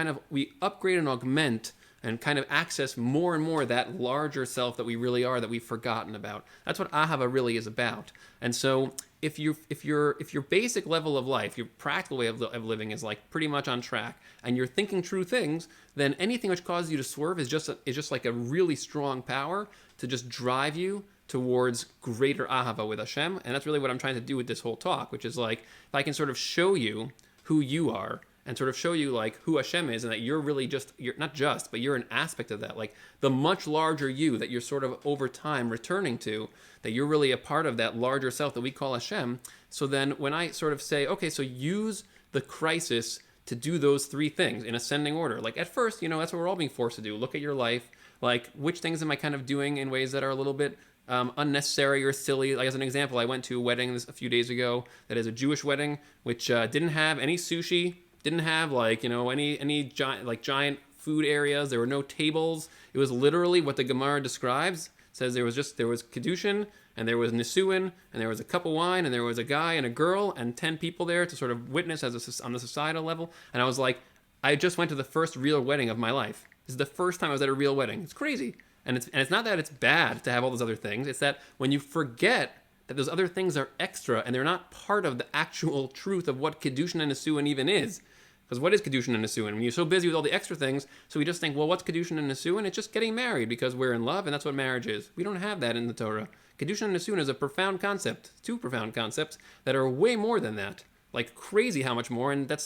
upgrade and augment and kind of access more and more that larger self that we really are, that we've forgotten about. That's what Ahava really is about. And so if your basic level of life, your practical way of living is like pretty much on track, and you're thinking true things, then anything which causes you to swerve is just like a really strong power to just drive you towards greater Ahava with Hashem. And that's really what I'm trying to do with this whole talk, which is like, if I can sort of show you who you are, and sort of show you like who Hashem is, and that you're really you're not just, but you're an aspect of that, like the much larger you that you're sort of over time returning to, that you're really a part of that larger self that we call Hashem. So then when I sort of say, okay, so use the crisis to do those 3 things in ascending order. Like at first, that's what we're all being forced to do. Look at your life, like which things am I kind of doing in ways that are a little bit unnecessary or silly. Like as an example, I went to a wedding a few days ago that is a Jewish wedding, which didn't have any sushi, didn't have like any giant food areas. There were no tables. It was literally what the Gemara describes. says there was Kedushin, and there was Nisuin, and there was a cup of wine, and there was a guy and a girl, and 10 people there to sort of witness on the societal level. And I was like, I just went to the first real wedding of my life. This is the first time I was at a real wedding. It's crazy. And it's not that it's bad to have all those other things. It's that when you forget that those other things are extra and they're not part of the actual truth of what Kedushin and Nisuin even is. Because what is Kedushin and Nisuin? When you're so busy with all the extra things, so we just think, well, what's Kedushin and Nisuin? It's just getting married because we're in love, and that's what marriage is. We don't have that in the Torah. Kedushin and Nisuin is a profound concept, 2 profound concepts that are way more than that. Like crazy how much more, and it's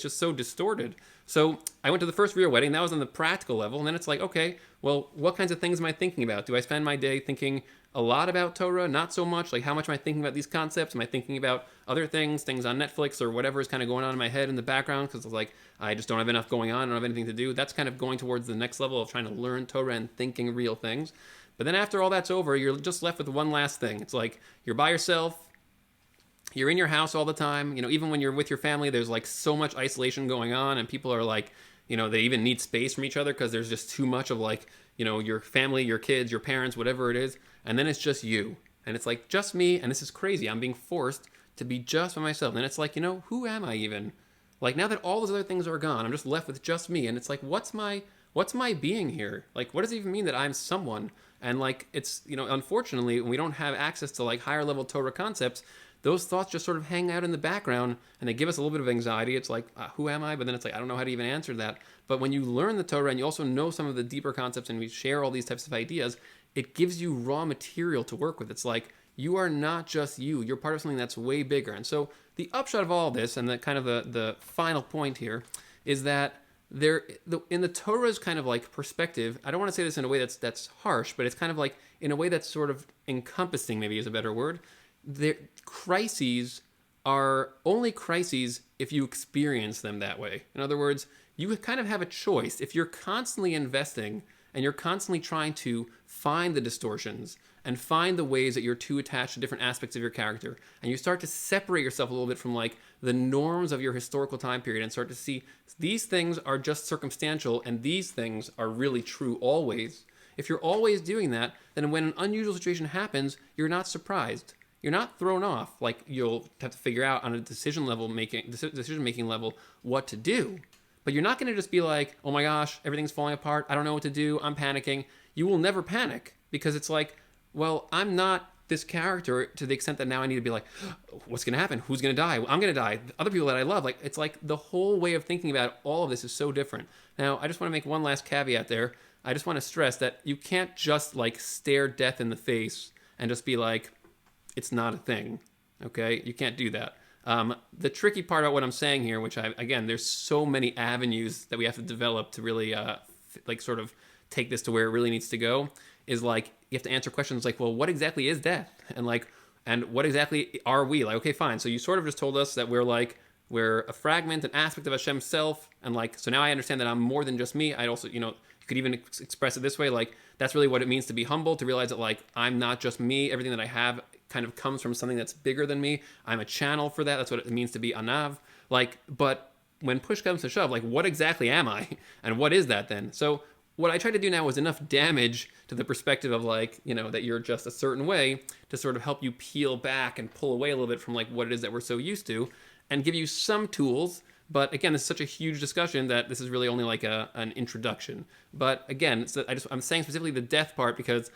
just so distorted. So I went to the first real wedding. That was on the practical level, and then it's like, okay, well, what kinds of things am I thinking about? Do I spend my day thinking a lot about Torah? Not so much. Like, how much am I thinking about these concepts? Am I thinking about other things on Netflix or whatever is kind of going on in my head in the background? Because it's like, I just don't have enough going on. I don't have anything to do. That's kind of going towards the next level of trying to learn Torah and thinking real things. But then after all that's over, you're just left with one last thing. It's like, you're by yourself. You're in your house all the time. Even when you're with your family, there's like so much isolation going on, and people are like, they even need space from each other because there's just too much of like, your family, your kids, your parents, whatever it is. And then it's just you. And it's like, just me. And this is crazy. I'm being forced to be just by myself. And it's like, who am I even? Like, now that all those other things are gone, I'm just left with just me. And it's like, what's my being here? Like, what does it even mean that I'm someone? And like, it's, unfortunately, when we don't have access to like higher level Torah concepts, those thoughts just sort of hang out in the background, and they give us a little bit of anxiety. It's like, who am I? But then it's like, I don't know how to even answer that. But when you learn the Torah and you also know some of the deeper concepts and we share all these types of ideas, it gives you raw material to work with. It's like, you are not just you. You're part of something that's way bigger. And so the upshot of all this, and the kind of the final point here, is that in the Torah's kind of like perspective, I don't want to say this in a way that's harsh, but it's kind of like in a way that's sort of encompassing, maybe is a better word. Crises are only crises if you experience them that way. In other words, you kind of have a choice. If you're constantly investing and you're constantly trying to find the distortions and find the ways that you're too attached to different aspects of your character, and you start to separate yourself a little bit from like the norms of your historical time period and start to see these things are just circumstantial and these things are really true always. If you're always doing that, then when an unusual situation happens, you're not surprised. You're not thrown off. Like, you'll have to figure out on a decision-making level what to do. But you're not going to just be like, oh my gosh, everything's falling apart. I don't know what to do. I'm panicking. You will never panic because it's like, well, I'm not this character to the extent that now I need to be like, what's going to happen? Who's going to die? I'm going to die. Other people that I love. Like, it's like the whole way of thinking about all of this is so different. Now, I just want to make one last caveat there. I just want to stress that you can't just like stare death in the face and just be like, it's not a thing, okay? You can't do that. The tricky part about what I'm saying here, which again, there's so many avenues that we have to develop to really like sort of take this to where it really needs to go, is like you have to answer questions like, well, what exactly is death? And what exactly are we? Like, okay, fine. So you sort of just told us that we're a fragment, an aspect of Hashem's self, and like, so now I understand that I'm more than just me. I also, you could even express it this way, like that's really what it means to be humble, to realize that like I'm not just me. Everything that I have kind of comes from something that's bigger than me. I'm a channel for that. That's what it means to be anav. Like, but when push comes to shove, like, what exactly am I? And what is that then? So what I try to do now is enough damage to the perspective of like, that you're just a certain way to sort of help you peel back and pull away a little bit from like what it is that we're so used to and give you some tools. But again, this is such a huge discussion that this is really only like an introduction. But again, I'm saying specifically the death part because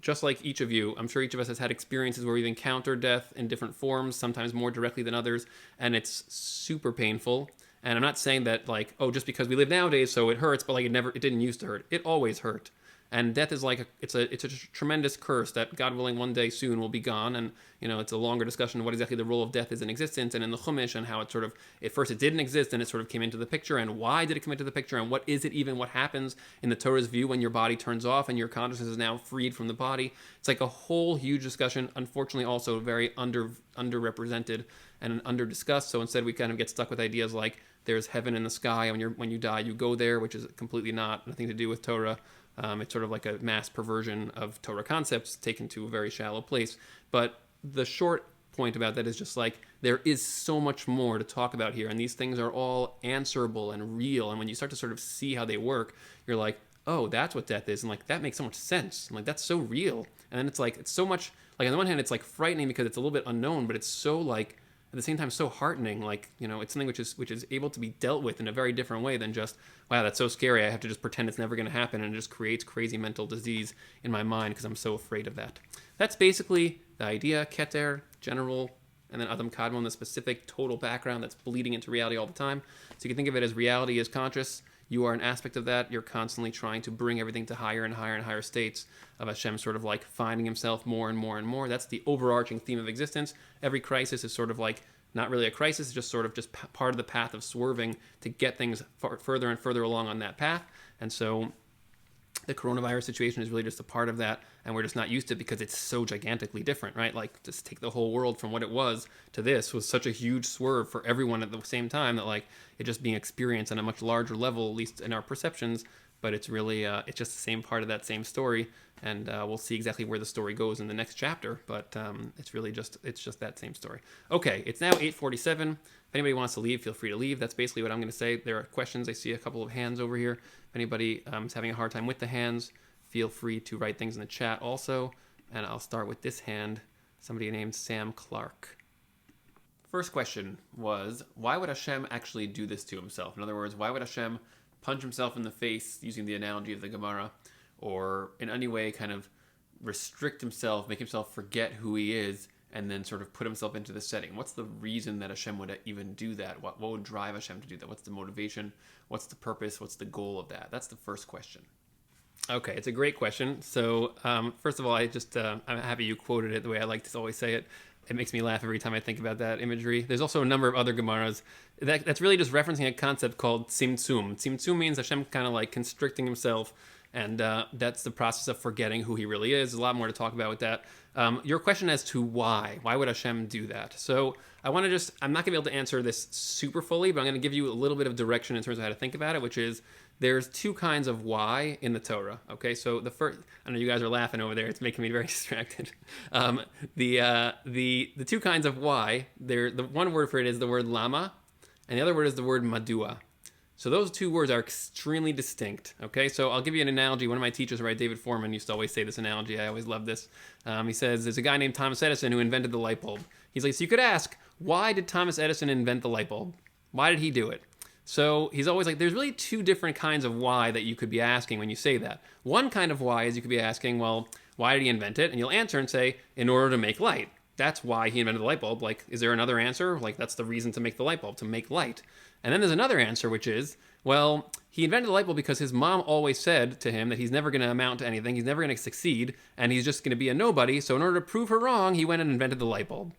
just like each of you, I'm sure each of us has had experiences where we've encountered death in different forms, sometimes more directly than others, and it's super painful. And I'm not saying that like, oh, just because we live nowadays, so it hurts, but like it didn't used to hurt. It always hurt. And death is like it's a tremendous curse that, God willing, one day soon will be gone. And it's a longer discussion of what exactly the role of death is in existence and in the Chumash, and how it sort of at first it didn't exist and it sort of came into the picture, and why did it come into the picture, and what is it even? What happens in the Torah's view when your body turns off and your consciousness is now freed from the body? It's like a whole huge discussion. Unfortunately, also very underrepresented and under discussed. So instead, we kind of get stuck with ideas like there's heaven in the sky, and when you die, you go there, which is completely nothing to do with Torah. It's sort of like a mass perversion of Torah concepts taken to a very shallow place. But the short point about that is just like there is so much more to talk about here, and these things are all answerable and real. And when you start to sort of see how they work, you're like, oh, that's what death is, and like that makes so much sense, and like that's so real. And then it's like it's so much like on the one hand it's like frightening because it's a little bit unknown, but it's so like at the same time so heartening. Like, you know, it's something which is able to be dealt with in a very different way than just, wow, that's so scary, I have to just pretend it's never going to happen, and it just creates crazy mental disease in my mind because I'm so afraid of that. That's basically the idea. Keter, general, and then Adam Kadmon, the specific total background that's bleeding into reality all the time. So you can think of it as reality is conscious. You are an aspect of that. You're constantly trying to bring everything to higher and higher and higher states of Hashem sort of like finding himself more and more and more. That's the overarching theme of existence. Every crisis is sort of like not really a crisis, it's just sort of just part of the path of swerving to get things further and further along on that path. And so the coronavirus situation is really just a part of that, and we're just not used to it because it's so gigantically different, right? Like, just take the whole world from what it was to this was such a huge swerve for everyone at the same time that, like, it just being experienced on a much larger level, at least in our perceptions, but it's really, it's just the same part of that same story, and we'll see exactly where the story goes in the next chapter, but it's really just, it's just that same story. Okay, it's now 8:47. If anybody wants to leave, feel free to leave. That's basically what I'm going to say. There are questions. I see a couple of hands over here. If anybody is having a hard time with the hands, feel free to write things in the chat also. And I'll start with this hand, somebody named Sam Clark. First question was, why would Hashem actually do this to himself? In other words, why would Hashem punch himself in the face, using the analogy of the Gemara, or in any way kind of restrict himself, make himself forget who he is, and then sort of put himself into the setting? What's the reason that Hashem would even do that? What would drive Hashem to do that? What's the motivation? What's the purpose? What's the goal of that? That's the first question. Okay, it's a great question. So first of all, I'm happy you quoted it the way I like to always say it. It makes me laugh every time I think about that imagery. There's also a number of other Gemaras that's really just referencing a concept called tzimtzum. Tzimtzum means Hashem kind of like constricting himself, and that's the process of forgetting who he really is. There's a lot more to talk about with that. Your question as to why would Hashem do that? So I'm not going to be able to answer this super fully, but I'm going to give you a little bit of direction in terms of how to think about it, which is there's two kinds of why in the Torah. Okay, so the first, I know you guys are laughing over there, it's making me very distracted. The two kinds of why, the one word for it is the word lama, and the other word is the word madua. So those two words are extremely distinct, okay? So I'll give you an analogy. One of my teachers, right, David Foreman, used to always say this analogy. I always love this. He says, there's a guy named Thomas Edison who invented the light bulb. He's like, so you could ask, why did Thomas Edison invent the light bulb? Why did he do it? So he's always like, there's really two different kinds of why that you could be asking when you say that. One kind of why is you could be asking, well, why did he invent it? And you'll answer and say, in order to make light. That's why he invented the light bulb. Like, is there another answer? Like, that's the reason to make the light bulb, to make light. And then there's another answer, which is, well, he invented the light bulb because his mom always said to him that he's never going to amount to anything, he's never going to succeed, and he's just going to be a nobody, so in order to prove her wrong, he went and invented the light bulb.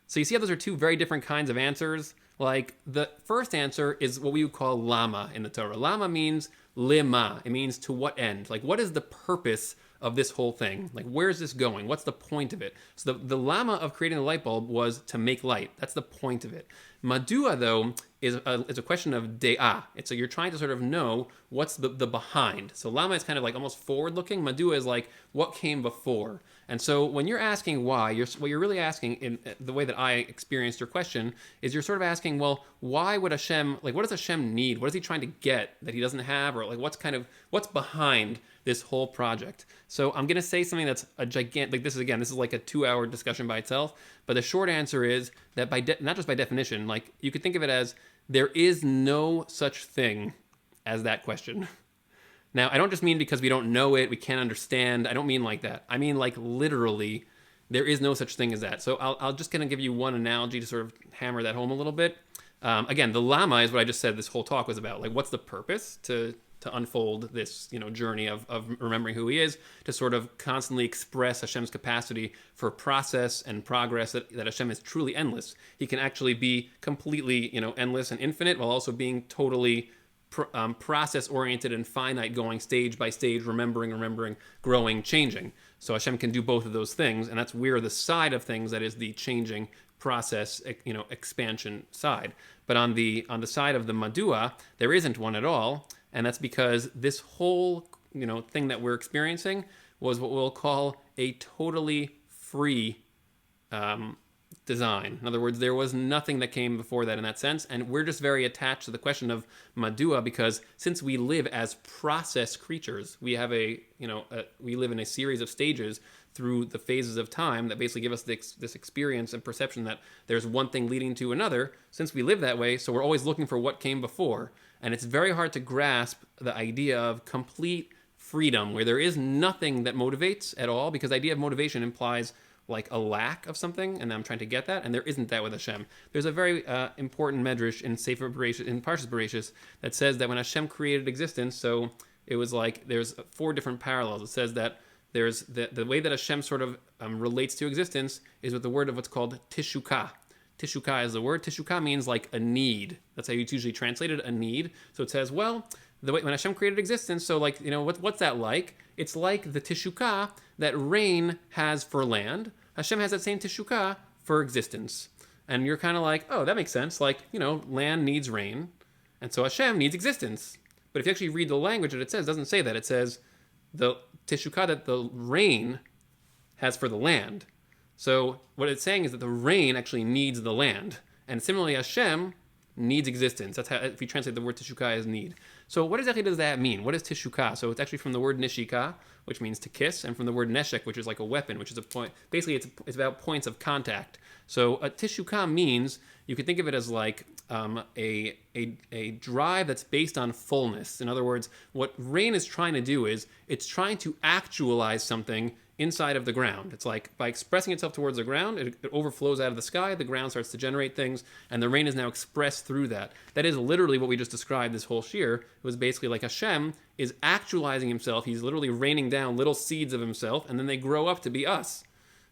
So you see how those are two very different kinds of answers? Like, the first answer is what we would call lama in the Torah. Lama means lima. It means to what end? Like, what is the purpose of this whole thing? Like, where's this going? What's the point of it? So the lama of creating the light bulb was to make light. That's the point of it. Madua, though, is a question of de'ah. It's so you're trying to sort of know what's the behind. So lama is kind of like almost forward-looking. Madua is like what came before. And so when you're asking why, what you're really asking, in the way that I experienced your question, is you're sort of asking, well, why would Hashem, like, what does Hashem need? What is he trying to get that he doesn't have? Or like, what's behind this whole project? So I'm going to say something that's a gigantic, like this is like a 2-hour discussion by itself. But the short answer is that not just by definition, like you could think of it as there is no such thing as that question. Now, I don't just mean because we don't know it, we can't understand. I don't mean like that. I mean like literally, there is no such thing as that. So I'll just kind of give you one analogy to sort of hammer that home a little bit. Again, the lama is what I just said this whole talk was about. Like, what's the purpose to unfold this, journey of remembering who he is, to sort of constantly express Hashem's capacity for process and progress, that Hashem is truly endless. He can actually be completely, endless and infinite, while also being totally process-oriented and finite, going stage by stage, remembering, growing, changing. So Hashem can do both of those things, and we're the side of things that is the changing process, expansion side. But on the side of the Madua, there isn't one at all, and that's because this whole thing that we're experiencing was what we'll call a totally free design. In other words, there was nothing that came before that in that sense, and we're just very attached to the question of madua because since we live as process creatures, we have we live in a series of stages through the phases of time that basically give us this experience and perception that there's one thing leading to another. Since we live that way, so we're always looking for what came before, and it's very hard to grasp the idea of complete freedom where there is nothing that motivates at all, because the idea of motivation implies like a lack of something, and I'm trying to get that, and there isn't that with Hashem. There's a very important medrash in Sefer Bereshis, in Parshas Bereshis, that says that when Hashem created existence, so it was like there's 4 different parallels. It says that there's the way that Hashem sort of relates to existence is with the word of what's called tishukah. Tishukah is the word. Tishukah means like a need. That's how it's usually translated, a need. So it says, well, the way when Hashem created existence, so like, what's that like? It's like the tishukah that rain has for land. Hashem has that same tishukah for existence. And you're kind of like, oh, that makes sense. Like, land needs rain. And so Hashem needs existence. But if you actually read the language that it says, it doesn't say that. It says the tishukah that the rain has for the land. So what it's saying is that the rain actually needs the land. And similarly, Hashem needs existence. That's how, if you translate the word tishukah as need. So what exactly does that mean? What is tishukah? So it's actually from the word nishika, which means to kiss, and from the word neshek, which is like a weapon, which is a point. Basically, it's about points of contact. So a tishukah means, you could think of it as like a drive that's based on fullness. In other words, what rain is trying to do is it's trying to actualize something inside of the ground. It's like by expressing itself towards the ground, it overflows out of the sky, the ground starts to generate things, and the rain is now expressed through that. That is literally what we just described this whole shiur. It was basically like Hashem is actualizing himself. He's literally raining down little seeds of himself, and then they grow up to be us.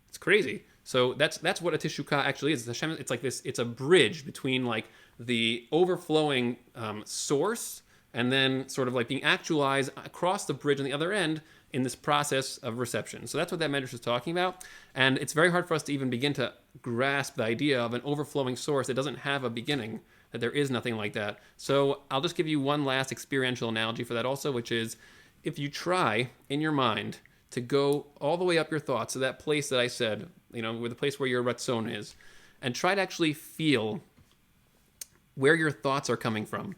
It's crazy. So that's what a tishukah actually is. Hashem, it's like this, it's a bridge between like the overflowing source and then sort of like being actualized across the bridge on the other end in this process of reception. So that's what that medrash is talking about. And it's very hard for us to even begin to grasp the idea of an overflowing source that doesn't have a beginning, that there is nothing like that. So I'll just give you one last experiential analogy for that also, which is if you try in your mind to go all the way up your thoughts to that place that I said, where the place where your ratzon is, and try to actually feel where your thoughts are coming from.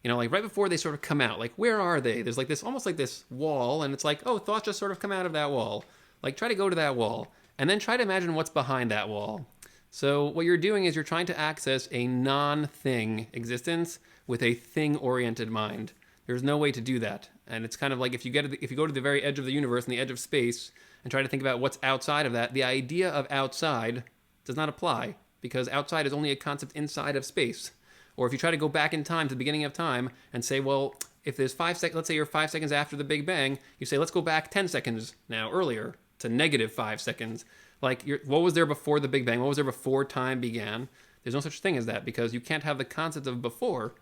Like right before they sort of come out, like where are they? There's like this, almost like this wall, and it's like, oh, thoughts just sort of come out of that wall. Like try to go to that wall, and then try to imagine what's behind that wall. So what you're doing is you're trying to access a non-thing existence with a thing-oriented mind. There's no way to do that, and it's kind of like if you go to the very edge of the universe and the edge of space and try to think about what's outside of that, the idea of outside does not apply because outside is only a concept inside of space. Or if you try to go back in time to the beginning of time and say, well, if there's 5 seconds, let's say you're 5 seconds after the Big Bang, you say, let's go back 10 seconds now earlier to -5 seconds. Like, what was there before the Big Bang? What was there before time began? There's no such thing as that because you can't have the concept of before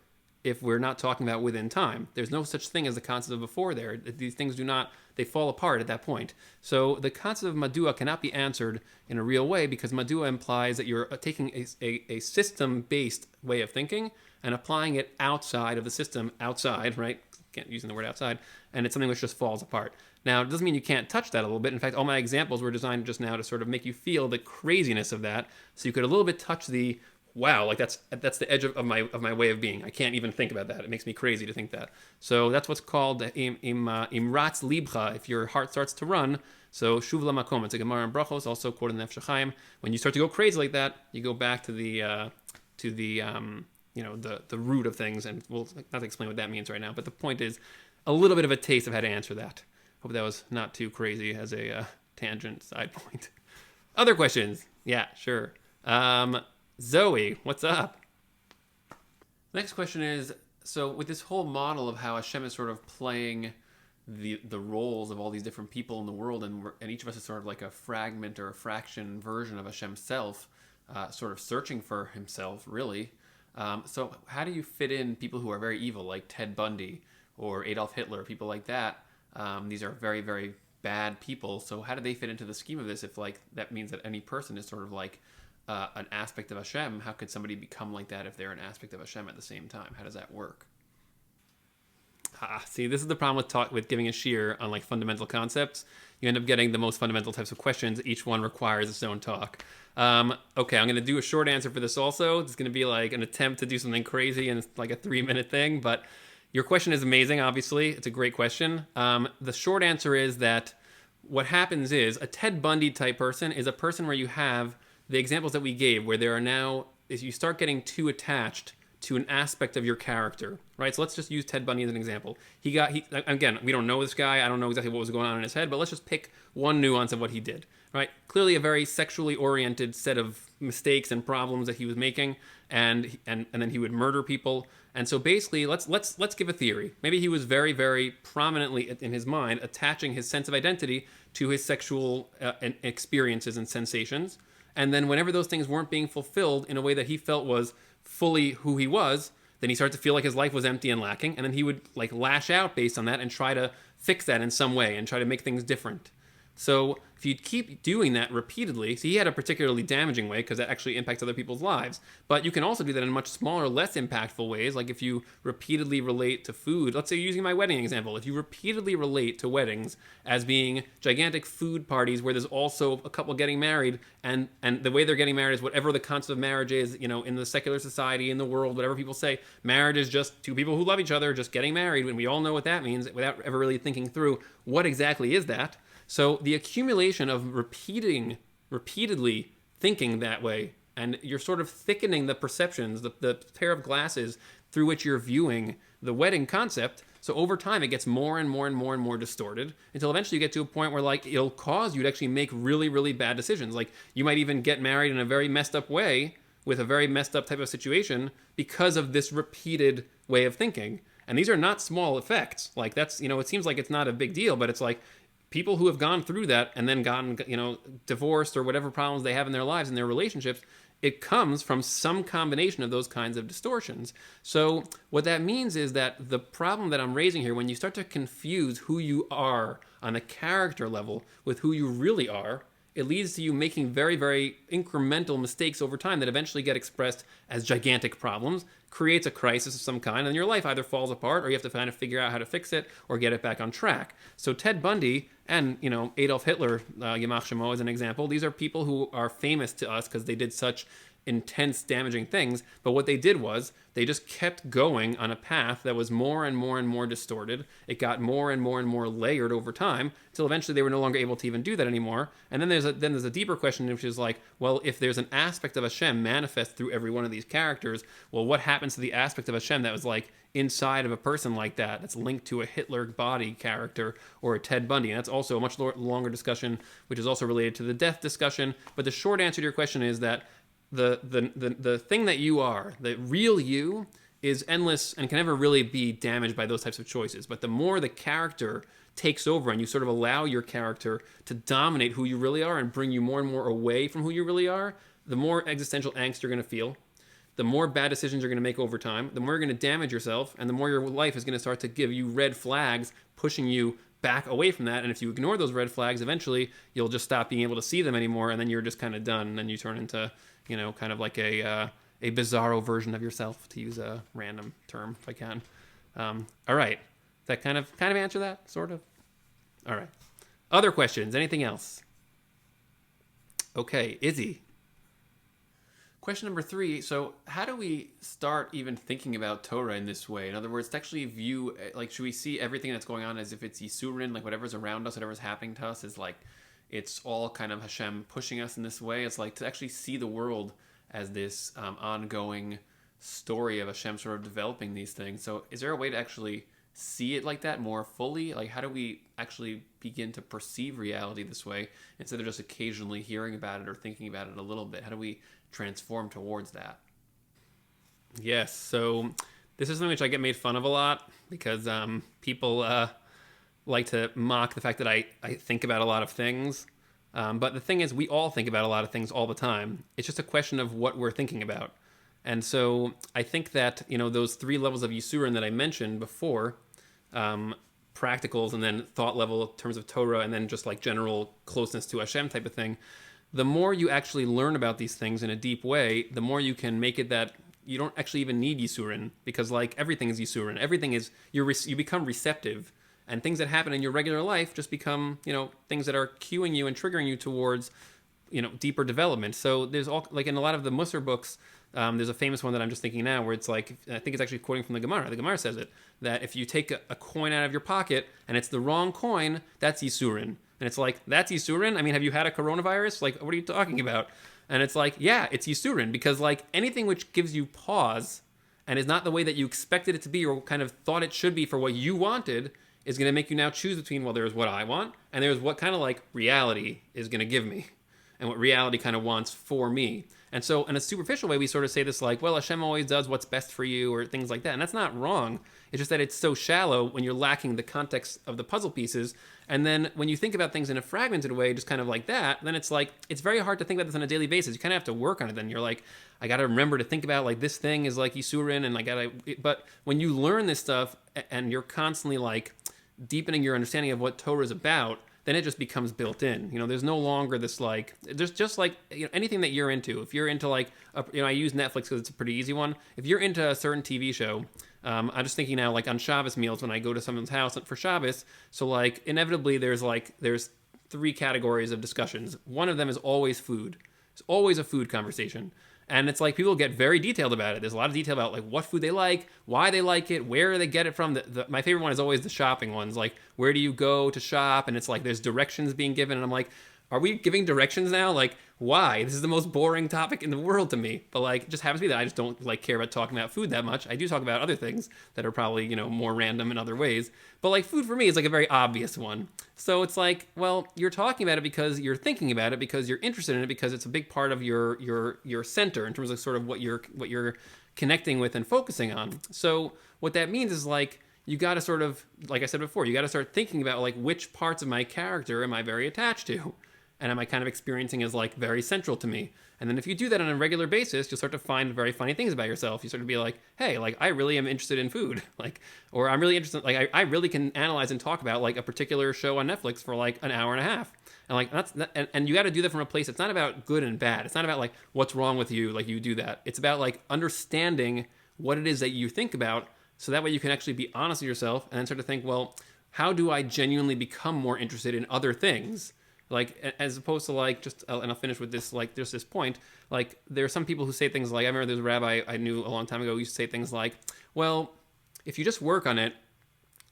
if we're not talking about within time. There's no such thing as the concept of before there. These things they fall apart at that point. So the concept of madua cannot be answered in a real way because madua implies that you're taking a system-based way of thinking and applying it outside of the system, outside, right? Can't using the word outside, and it's something which just falls apart. Now, it doesn't mean you can't touch that a little bit. In fact, all my examples were designed just now to sort of make you feel the craziness of that, so you could a little bit touch the wow, like that's the edge of my way of being. I can't even think about that. It makes me crazy to think that. So that's what's called imratz libcha, if your heart starts to run. So shuv lamakom, it's a Gemara in Brachos, also quoted in Nefesh HaChaim. When you start to go crazy like that, you go back to the root of things, and we'll not explain what that means right now. But the point is a little bit of a taste of how to answer that. Hope that was not too crazy as a tangent side point. Other questions? Yeah, sure. Zoe, what's up? Next question is, so with this whole model of how Hashem is sort of playing the roles of all these different people in the world, and each of us is sort of like a fragment or a fraction version of Hashem's self, sort of searching for himself, really. So how do you fit in people who are very evil, like Ted Bundy or Adolf Hitler, people like that? These are very, very bad people. So how do they fit into the scheme of this if like that means that any person is sort of like an aspect of Hashem? How could somebody become like that if they're an aspect of Hashem at the same time? How does that work? See, this is the problem with giving a shiur on like fundamental concepts. You end up getting the most fundamental types of questions. Each one requires its own talk. Okay, I'm going to do a short answer for this also. It's going to be like an attempt to do something crazy and it's like a 3-minute thing. But your question is amazing, obviously. It's a great question. The short answer is that what happens is a Ted Bundy type person is a person where you have the examples that we gave, where there are now, is you start getting too attached to an aspect of your character, right? So let's just use Ted Bundy as an example. Again, we don't know this guy. I don't know exactly what was going on in his head, but let's just pick one nuance of what he did, right? Clearly a very sexually oriented set of mistakes and problems that he was making, and then he would murder people. And so basically, let's give a theory. Maybe he was very, very prominently in his mind attaching his sense of identity to his sexual experiences and sensations. And then whenever those things weren't being fulfilled in a way that he felt was fully who he was, then he started to feel like his life was empty and lacking, and then he would like lash out based on that and try to fix that in some way and try to make things different. So if you keep doing that repeatedly, see, he had a particularly damaging way because that actually impacts other people's lives. But you can also do that in much smaller, less impactful ways. Like if you repeatedly relate to food, let's say using my wedding example, if you repeatedly relate to weddings as being gigantic food parties where there's also a couple getting married, and the way they're getting married is whatever the concept of marriage is, you know, in the secular society, in the world, whatever people say, marriage is just two people who love each other just getting married, and we all know what that means without ever really thinking through what exactly is that. So the accumulation of repeatedly thinking that way, and you're sort of thickening the perceptions, the pair of glasses through which you're viewing the wedding concept. So over time, it gets more and more and more and more distorted until eventually you get to a point where like it'll cause you to actually make really, really bad decisions. Like you might even get married in a very messed up way with a very messed up type of situation because of this repeated way of thinking. And these are not small effects. Like that's, you know, it seems like it's not a big deal, but it's like, people who have gone through that and then gotten, you know, divorced or whatever problems they have in their lives and their relationships, it comes from some combination of those kinds of distortions. So what that means is that the problem that I'm raising here, when you start to confuse who you are on a character level with who you really are, it leads to you making very, very incremental mistakes over time that eventually get expressed as gigantic problems, creates a crisis of some kind, and your life either falls apart or you have to kind of figure out how to fix it or get it back on track. So Ted Bundy and, you know, Adolf Hitler, Yamach Shemo as an example, these are people who are famous to us because they did such intense, damaging things, but what they did was they just kept going on a path that was more and more and more distorted. It got more and more and more layered over time until eventually they were no longer able to even do that anymore. And then there's a deeper question, which is like, well, if there's an aspect of Hashem manifest through every one of these characters, well, what happens to the aspect of Hashem that was like inside of a person like that, that's linked to a Hitler body character or a Ted Bundy? And that's also a much longer discussion, which is also related to the death discussion. But the short answer to your question is that the thing that you are, the real you, is endless and can never really be damaged by those types of choices. But the more the character takes over and you sort of allow your character to dominate who you really are and bring you more and more away from who you really are, the more existential angst you're going to feel, the more bad decisions you're going to make over time, the more you're going to damage yourself, and the more your life is going to start to give you red flags, pushing you back away from that. And if you ignore those red flags, eventually you'll just stop being able to see them anymore, and then you're just kind of done, and then you turn into, you know, kind of like a bizarro version of yourself, to use a random term if I can. All right. That kind of answer that, sort of? All right. Other questions? Anything else? Okay, Izzy. Question number 3. So how do we start even thinking about Torah in this way? In other words, to actually view, like, should we see everything that's going on as if it's Yisurin, like whatever's around us, whatever's happening to us is like, it's all kind of Hashem pushing us in this way? It's like to actually see the world as this ongoing story of Hashem sort of developing these things. So is there a way to actually see it like that more fully? Like, how do we actually begin to perceive reality this way instead of just occasionally hearing about it or thinking about it a little bit? How do we transform towards that? Yes, so this is something which I get made fun of a lot because people like to mock the fact that I think about a lot of things. But the thing is, we all think about a lot of things all the time. It's just a question of what we're thinking about. And so I think that, you know, those 3 levels of Yisurin that I mentioned before, practicals and then thought level in terms of Torah and then just like general closeness to Hashem type of thing, the more you actually learn about these things in a deep way, the more you can make it that you don't actually even need Yisurin, because like everything is Yisurin. Everything is, you become receptive, and things that happen in your regular life just become, things that are cueing you and triggering you towards, deeper development. So there's all, like in a lot of the Musar books, there's a famous one that I'm just thinking now where it's like, I think it's actually quoting from the Gemara. The Gemara says it, that if you take a coin out of your pocket and it's the wrong coin, that's Yisurin. And it's like, that's Yisurin? I mean, have you had a coronavirus? Like, what are you talking about? And it's like, yeah, it's Yisurin, because like anything which gives you pause and is not the way that you expected it to be or kind of thought it should be for what you wanted is going to make you now choose between, well, there's what I want and there's what kind of like reality is going to give me and what reality kind of wants for me. And so in a superficial way, we sort of say this like, well, Hashem always does what's best for you or things like that. And that's not wrong. It's just that it's so shallow when you're lacking the context of the puzzle pieces. And then when you think about things in a fragmented way, just kind of like that, then it's like, it's very hard to think about this on a daily basis. You kind of have to work on it. Then you're like, I got to remember to think about like this thing is like Yisurin and I got to, but when you learn this stuff and you're constantly like deepening your understanding of what Torah is about, then it just becomes built in. There's no longer this like, there's just like, anything that you're into. If you're into like, I use Netflix because it's a pretty easy one. If you're into a certain TV show, I'm just thinking now like on Shabbos meals when I go to someone's house for Shabbos. So like inevitably there's 3 categories of discussions. One of them is always food. It's always a food conversation. And it's like people get very detailed about it. There's a lot of detail about like what food they like, why they like it, where they get it from. My favorite one is always the shopping ones. Like, where do you go to shop? And it's like there's directions being given. And I'm like, are we giving directions now? Like, why? This is the most boring topic in the world to me. But like, it just happens to be that I just don't like care about talking about food that much. I do talk about other things that are probably, more random in other ways. But like food for me is like a very obvious one. So it's like, well, you're talking about it because you're thinking about it, because you're interested in it, because it's a big part of your center in terms of sort of what you're connecting with and focusing on. So what that means is like, you got to sort of, like I said before, you got to start thinking about like which parts of my character am I very attached to? And am I kind of experiencing as like very central to me? And then if you do that on a regular basis, you'll start to find very funny things about yourself. You sort of be like, hey, like I really am interested in food. Like, or I'm really interested, like I really can analyze and talk about like a particular show on Netflix for like an hour and a half. And like, and you got to do that from a place. It's not about good and bad. It's not about like what's wrong with you. Like you do that. It's about like understanding what it is that you think about. So that way you can actually be honest with yourself and then sort of think, well, how do I genuinely become more interested in other things? Like, as opposed to like, and I'll finish with this, like, there's this point, like, there are some people who say things like, I remember there's a rabbi I knew a long time ago who used to say things like, well, if you just work on it,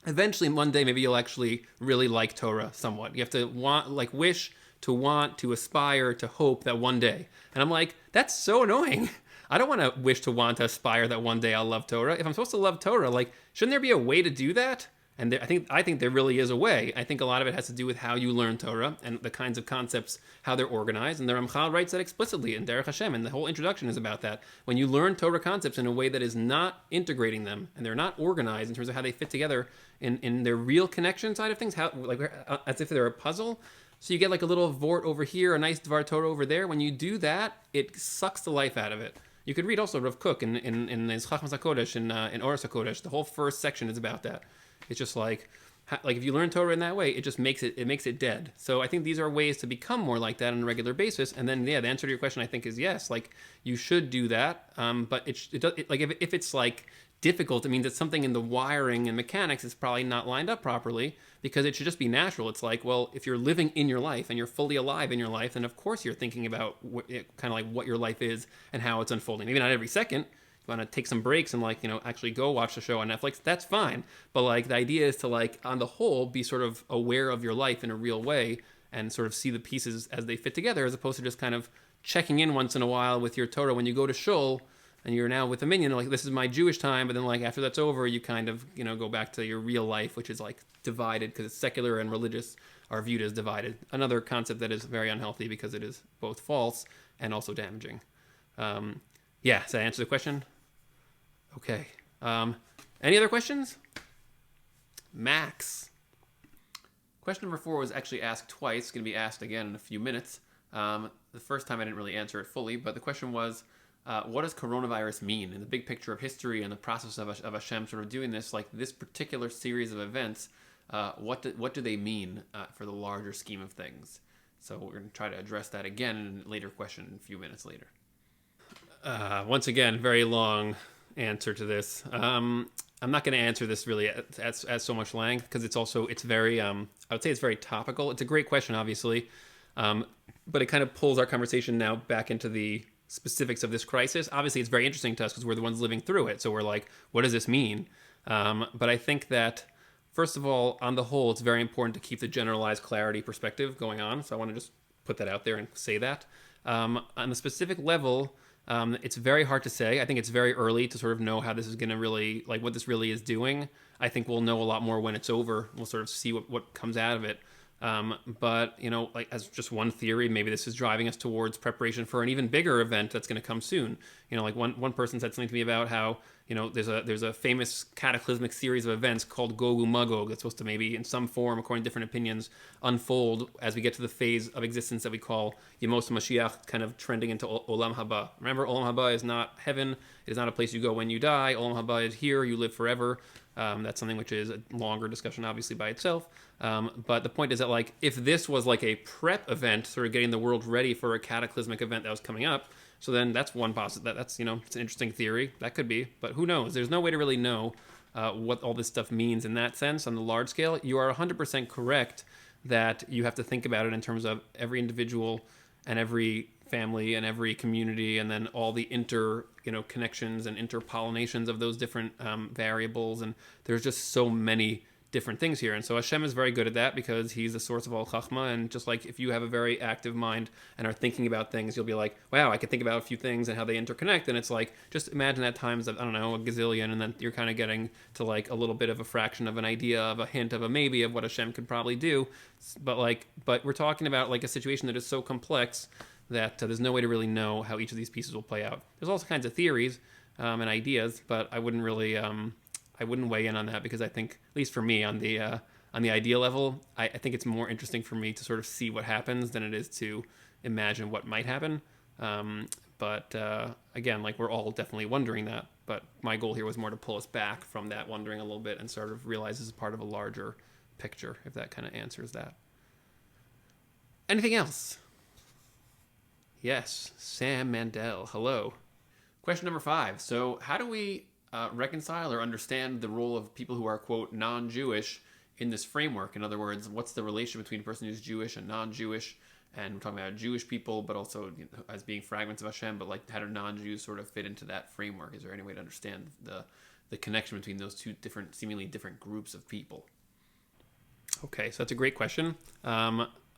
eventually one day maybe you'll actually really like Torah somewhat. You have to wish, to want, to aspire, to hope that one day. And I'm like, that's so annoying. I don't want to wish, to want, to aspire that one day I'll love Torah. If I'm supposed to love Torah, like, shouldn't there be a way to do that? And I think there really is a way. I think a lot of it has to do with how you learn Torah and the kinds of concepts, how they're organized. And the Ramchal writes that explicitly in Derech Hashem, and the whole introduction is about that. When you learn Torah concepts in a way that is not integrating them, and they're not organized in terms of how they fit together in their real connection side of things, as if they're a puzzle. So you get like a little vort over here, a nice Dvar Torah over there. When you do that, it sucks the life out of it. You could read also Rav Kook in his Chachmas HaKodesh, in Oros HaKodesh. The whole first section is about that. It's just like if you learn Torah in that way, it just makes it dead. So I think these are ways to become more like that on a regular basis. And then, yeah, the answer to your question, I think, is yes. Like, you should do that. But if it's like difficult, it means that something in the wiring and mechanics is probably not lined up properly, because it should just be natural. It's like, well, if you're living in your life and you're fully alive in your life, then of course you're thinking about kind of like what your life is and how it's unfolding. Maybe not every second. You want to take some breaks and actually go watch the show on Netflix, that's fine. But like the idea is to like on the whole be sort of aware of your life in a real way and sort of see the pieces as they fit together, as opposed to just kind of checking in once in a while with your Torah when you go to shul and you're now with a minyan, like this is my Jewish time, but then like after that's over, you kind of go back to your real life, which is like divided because secular and religious are viewed as divided. Another concept that is very unhealthy because it is both false and also damaging. Yeah, does that answer the question? Okay. Any other questions? Max. Question number 4 was actually asked twice. It's going to be asked again in a few minutes. The first time I didn't really answer it fully, but the question was, what does coronavirus mean in the big picture of history and the process of Hashem sort of doing this, like this particular series of events? What do they mean for the larger scheme of things? So we're going to try to address that again in a later question, a few minutes later. Once again, very long answer to this. I'm not going to answer this really at so much length because it's very I would say it's very topical. It's a great question, obviously, but it kind of pulls our conversation now back into the specifics of this crisis. Obviously, it's very interesting to us because we're the ones living through it. So we're like, what does this mean? But I think that first of all, on the whole, it's very important to keep the generalized clarity perspective going on. So I want to just put that out there and say that. On the specific level, it's very hard to say. I think it's very early to sort of know how this is going to really, like what this really is doing. I think we'll know a lot more when it's over. We'll sort of see what comes out of it. But, like as just one theory, maybe this is driving us towards preparation for an even bigger event that's going to come soon. Like one person said something to me about how, there's a famous cataclysmic series of events called Gogu Magog that's supposed to maybe in some form, according to different opinions, unfold as we get to the phase of existence that we call Yemos Mashiach, kind of trending into Olam Haba. Remember, Olam Haba is not heaven. It is not a place you go when you die. Olam Haba is here. You live forever. That's something which is a longer discussion, obviously, by itself. But the point is that, like, if this was like a prep event, sort of getting the world ready for a cataclysmic event that was coming up, so then that's one possible. That's it's an interesting theory. That could be, but who knows? There's no way to really know what all this stuff means in that sense on the large scale. You are 100% correct that you have to think about it in terms of every individual and every family and every community, and then all the connections and interpollinations of those different variables. And there's just so many different things here. And so Hashem is very good at that because he's the source of all chachma. And just like if you have a very active mind and are thinking about things, you'll be like, wow, I can think about a few things and how they interconnect. And it's like, just imagine at times of, I don't know, a gazillion, and then you're kind of getting to like a little bit of a fraction of an idea, of a hint, of a maybe of what Hashem could probably do. But we're talking about like a situation that is so complex that there's no way to really know how each of these pieces will play out. There's also kinds of theories and ideas, but I wouldn't really, I wouldn't weigh in on that because I think, at least for me, on the idea level, I think it's more interesting for me to sort of see what happens than it is to imagine what might happen. But again, like we're all definitely wondering that, but my goal here was more to pull us back from that wondering a little bit and sort of realize this is part of a larger picture, if that kind of answers that. Anything else? Yes, Sam Mandel, hello. Question number 5. So how do we reconcile or understand the role of people who are, quote, non-Jewish in this framework? In other words, what's the relation between a person who's Jewish and non-Jewish? And we're talking about Jewish people, but also as being fragments of Hashem, but like how do non-Jews sort of fit into that framework? Is there any way to understand the connection between those two seemingly different groups of people? Okay, so that's a great question.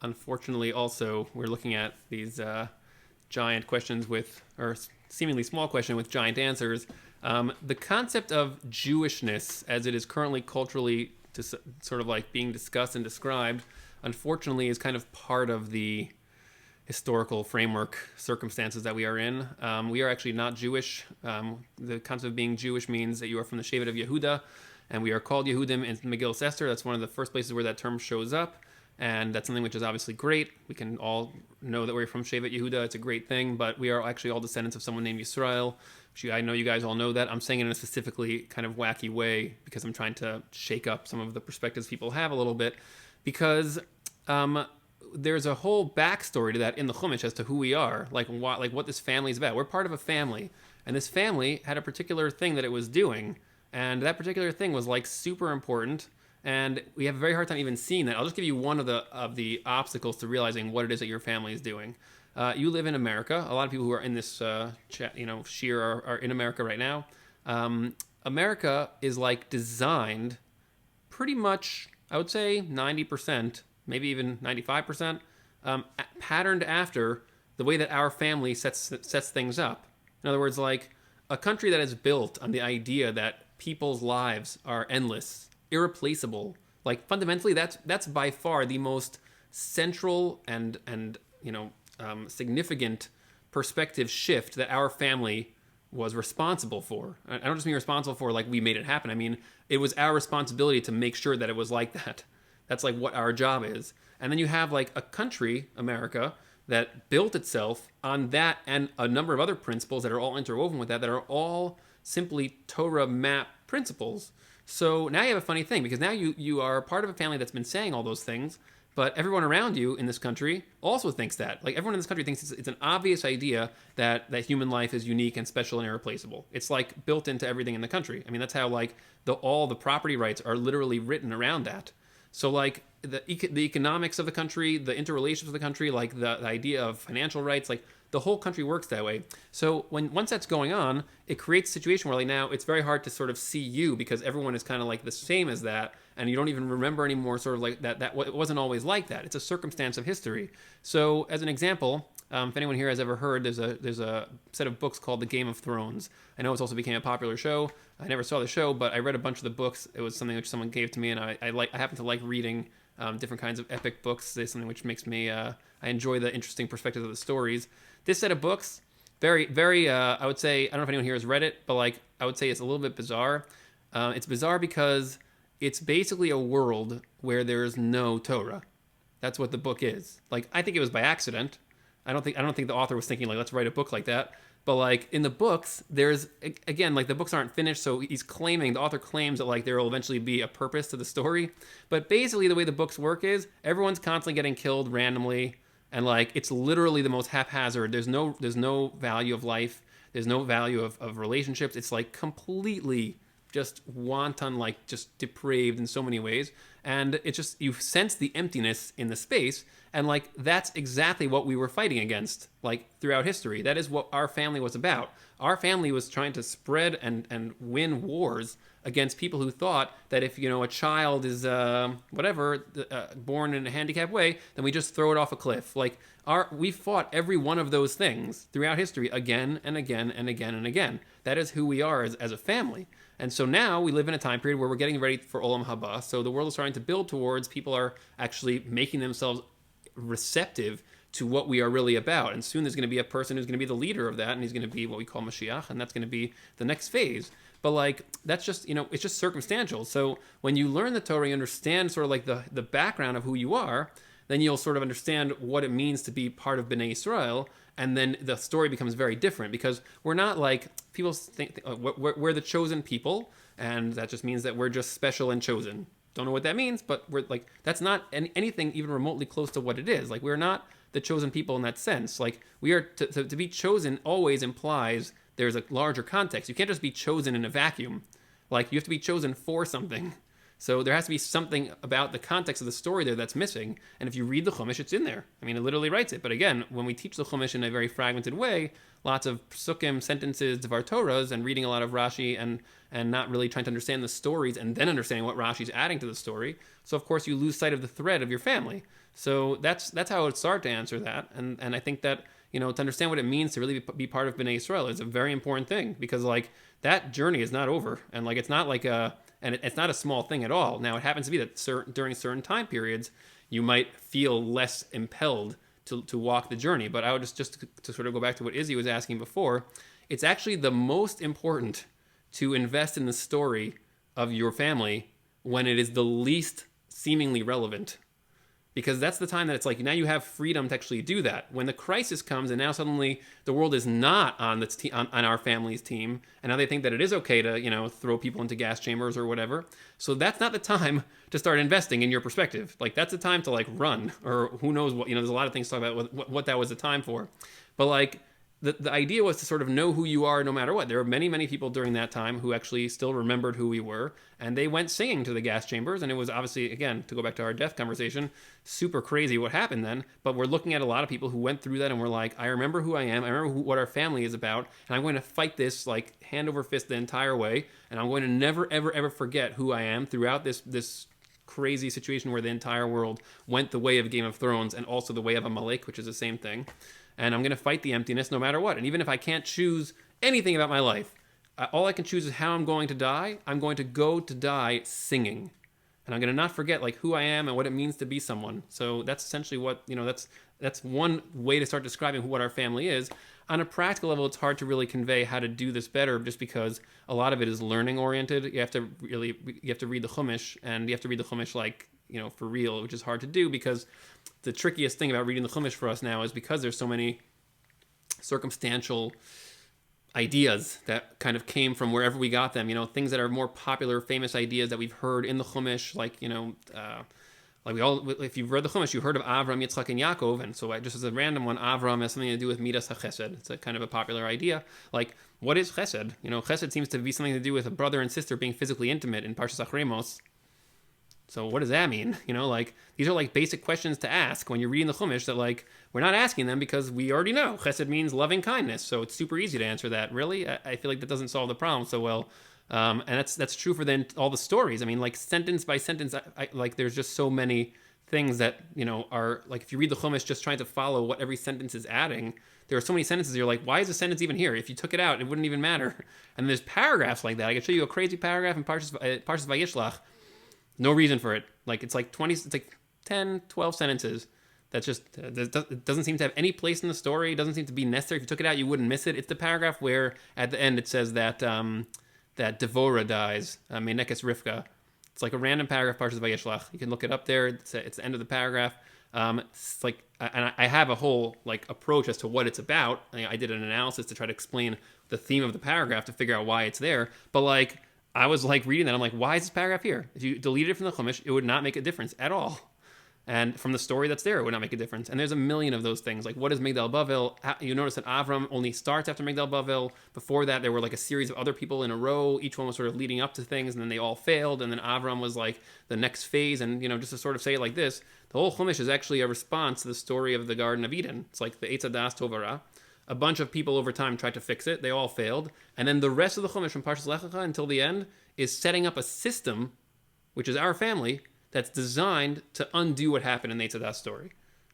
Unfortunately, also, we're looking at these giant questions or seemingly small question with giant answers. The concept of Jewishness, as it is currently culturally sort of like being discussed and described, unfortunately is kind of part of the historical framework circumstances that we are in. We are actually not Jewish. The concept of being Jewish means that you are from the Shevet of Yehuda, and we are called Yehudim in Megillas Esther. That's one of the first places where that term shows up. And that's something which is obviously great. We can all know that we're from Shevet Yehuda. It's a great thing, but we are actually all descendants of someone named Yisrael. I know you guys all know that. I'm saying it in a specifically kind of wacky way because I'm trying to shake up some of the perspectives people have a little bit, because there's a whole backstory to that in the Chumash as to who we are, like what this family is about. We're part of a family, and this family had a particular thing that it was doing, and that particular thing was like super important. And we have a very hard time even seeing that. I'll just give you one of the obstacles to realizing what it is that your family is doing. You live in America. A lot of people who are in this shir are in America right now. America is like designed pretty much, I would say 90%, maybe even 95%, patterned after the way that our family sets things up. In other words, like a country that is built on the idea that people's lives are endless, irreplaceable. Like fundamentally, that's by far the most central and significant perspective shift that our family was responsible for. I don't just mean responsible for like we made it happen. I mean it was our responsibility to make sure that it was like that. That's like what our job is. And then you have like a country, America, that built itself on that and a number of other principles that are all interwoven with that are all simply Torah map principles. So now you have a funny thing, because now you are part of a family that's been saying all those things, But everyone around you in this country also thinks that. Like, everyone in this country thinks it's an obvious idea that human life is unique and special and irreplaceable. It's like built into everything in the country. I mean, that's how like all the property rights are literally written around that. So like the economics of the country, the interrelations of the country, like the idea of financial rights, like the whole country works that way. So once that's going on, it creates a situation where like now it's very hard to sort of see you because everyone is kind of like the same as that, and you don't even remember anymore sort of like that it wasn't always like that. It's a circumstance of history. So as an example, if anyone here has ever heard, there's a set of books called The Game of Thrones. I know it's also became a popular show. I never saw the show, but I read a bunch of the books. It was something which someone gave to me, and I happen to like reading different kinds of epic books. It's something which makes me I enjoy the interesting perspectives of the stories. This set of books, very, very, I would say, I don't know if anyone here has read it, but like I would say it's a little bit bizarre. It's bizarre because it's basically a world where there's no Torah. That's what the book is. Like, I think it was by accident. I don't think the author was thinking like, let's write a book like that. But like in the books, there's, again, like the books aren't finished, so the author claims that like there will eventually be a purpose to the story. But basically the way the books work is everyone's constantly getting killed randomly, and like it's literally the most haphazard. There's no value of life. There's no value of relationships. It's like completely just wanton, like just depraved in so many ways. And it's just, you sense the emptiness in the space. And like, that's exactly what we were fighting against, like throughout history. That is what our family was about. Our family was trying to spread and win wars against people who thought that if, a child is, born in a handicapped way, then we just throw it off a cliff. Like, we fought every one of those things throughout history again and again and again and again. That is who we are as a family. And so now we live in a time period where we're getting ready for Olam Haba. So the world is starting to build towards, people are actually making themselves receptive to what we are really about. And soon there's going to be a person who's going to be the leader of that, and he's going to be what we call Mashiach, and that's going to be the next phase. But like, that's just, it's just circumstantial. So when you learn the Torah, you understand sort of like the background of who you are, then you'll sort of understand what it means to be part of Bnei Israel. And then the story becomes very different, because we're not like, people think we're the chosen people, and that just means that we're just special and chosen. Don't know what that means, but we're like, that's not anything even remotely close to what it is. Like, we're not the chosen people in that sense. Like, we are to be chosen always implies there's a larger context. You can't just be chosen in a vacuum. Like, you have to be chosen for something. So there has to be something about the context of the story there that's missing. And if you read the Chumash, it's in there. I mean, it literally writes it. But again, when we teach the Chumash in a very fragmented way, lots of psukim, sentences, Dvar Torahs, and reading a lot of Rashi and not really trying to understand the stories and then understanding what Rashi's adding to the story. So of course you lose sight of the thread of your family. So that's how I would start to answer that. And I think that, to understand what it means to really be part of Bnei Israel is a very important thing, because like that journey is not over. And like, it's not like it's not a small thing at all. Now, it happens to be that during certain time periods, you might feel less impelled to walk the journey. But I would just to sort of go back to what Izzy was asking before, it's actually the most important to invest in the story of your family when it is the least seemingly relevant. Because that's the time that it's like, now you have freedom to actually do that. When the crisis comes and now suddenly the world is not on our family's team, and now they think that it is okay to, throw people into gas chambers or whatever. So that's not the time to start investing in your perspective. Like, that's the time to like run, or who knows what, there's a lot of things to talk about what that was the time for. But like, the idea was to sort of know who you are no matter what. There were many, many people during that time who actually still remembered who we were, and they went singing to the gas chambers, and it was obviously, again, to go back to our death conversation, super crazy what happened then, but we're looking at a lot of people who went through that and were like, I remember who I am, I remember what our family is about, and I'm going to fight this like hand over fist the entire way, and I'm going to never, ever, ever forget who I am throughout this crazy situation where the entire world went the way of Game of Thrones and also the way of Amalek, which is the same thing. And I'm going to fight the emptiness no matter what. And even if I can't choose anything about my life, all I can choose is how I'm going to die. I'm going to go to die singing. And I'm going to not forget like who I am and what it means to be someone. So that's essentially what, that's one way to start describing what our family is. On a practical level, it's hard to really convey how to do this better, just because a lot of it is learning oriented. You have to read the Chumash, and you have to read the Chumash like, for real, which is hard to do, because the trickiest thing about reading the Chumash for us now is because there's so many circumstantial ideas that kind of came from wherever we got them, things that are more popular, famous ideas that we've heard in the Chumash, like, Like if you've read the Chumash, you heard of Avram, Yitzchak, and Yaakov, and so just as a random one, Avram has something to do with Midas HaChesed. It's a kind of a popular idea. Like, what is Chesed? Chesed seems to be something to do with a brother and sister being physically intimate in Parshas Achremos. So what does that mean? Like, these are like basic questions to ask when you're reading the Chumash that like, we're not asking them because we already know. Chesed means loving kindness, so it's super easy to answer that. Really? I feel like that doesn't solve the problem so well. And that's true for then all the stories. I mean, like sentence by sentence, like there's just so many things that are like, if you read the Chumash just trying to follow what every sentence is adding, there are so many sentences you're like, why is the sentence even here? If you took it out, it wouldn't even matter. And there's paragraphs like that. I could show you a crazy paragraph in Parshas Vayishlach. No reason for it. Like it's like 10, 12 sentences. That's just it doesn't seem to have any place in the story. It doesn't seem to be necessary. If you took it out, you wouldn't miss it. It's the paragraph where at the end it says that that Devorah dies, Menekes Rivka. It's like a random paragraph, Parshas Vayishlach. You can look it up there. It's the end of the paragraph. It's like, and I have a whole like approach as to what it's about. I did an analysis to try to explain the theme of the paragraph to figure out why it's there. But like, I was like reading that. I'm like, why is this paragraph here? If you deleted it from the Chumash, it would not make a difference at all. And from the story that's there, it would not make a difference. And there's a million of those things. Like, what is Migdal Bavel? You notice that Avram only starts after Migdal Bavel. Before that, there were like a series of other people in a row. Each one was sort of leading up to things, and then they all failed. And then Avram was like the next phase. And, just to sort of say it like this, the whole Chumash is actually a response to the story of the Garden of Eden. It's like the Eitz Hadas Tovara. A bunch of people over time tried to fix it. They all failed. And then the rest of the Chumash from Parshas Lech Lecha until the end is setting up a system, which is our family, that's designed to undo what happened in the Eitz Hadas story.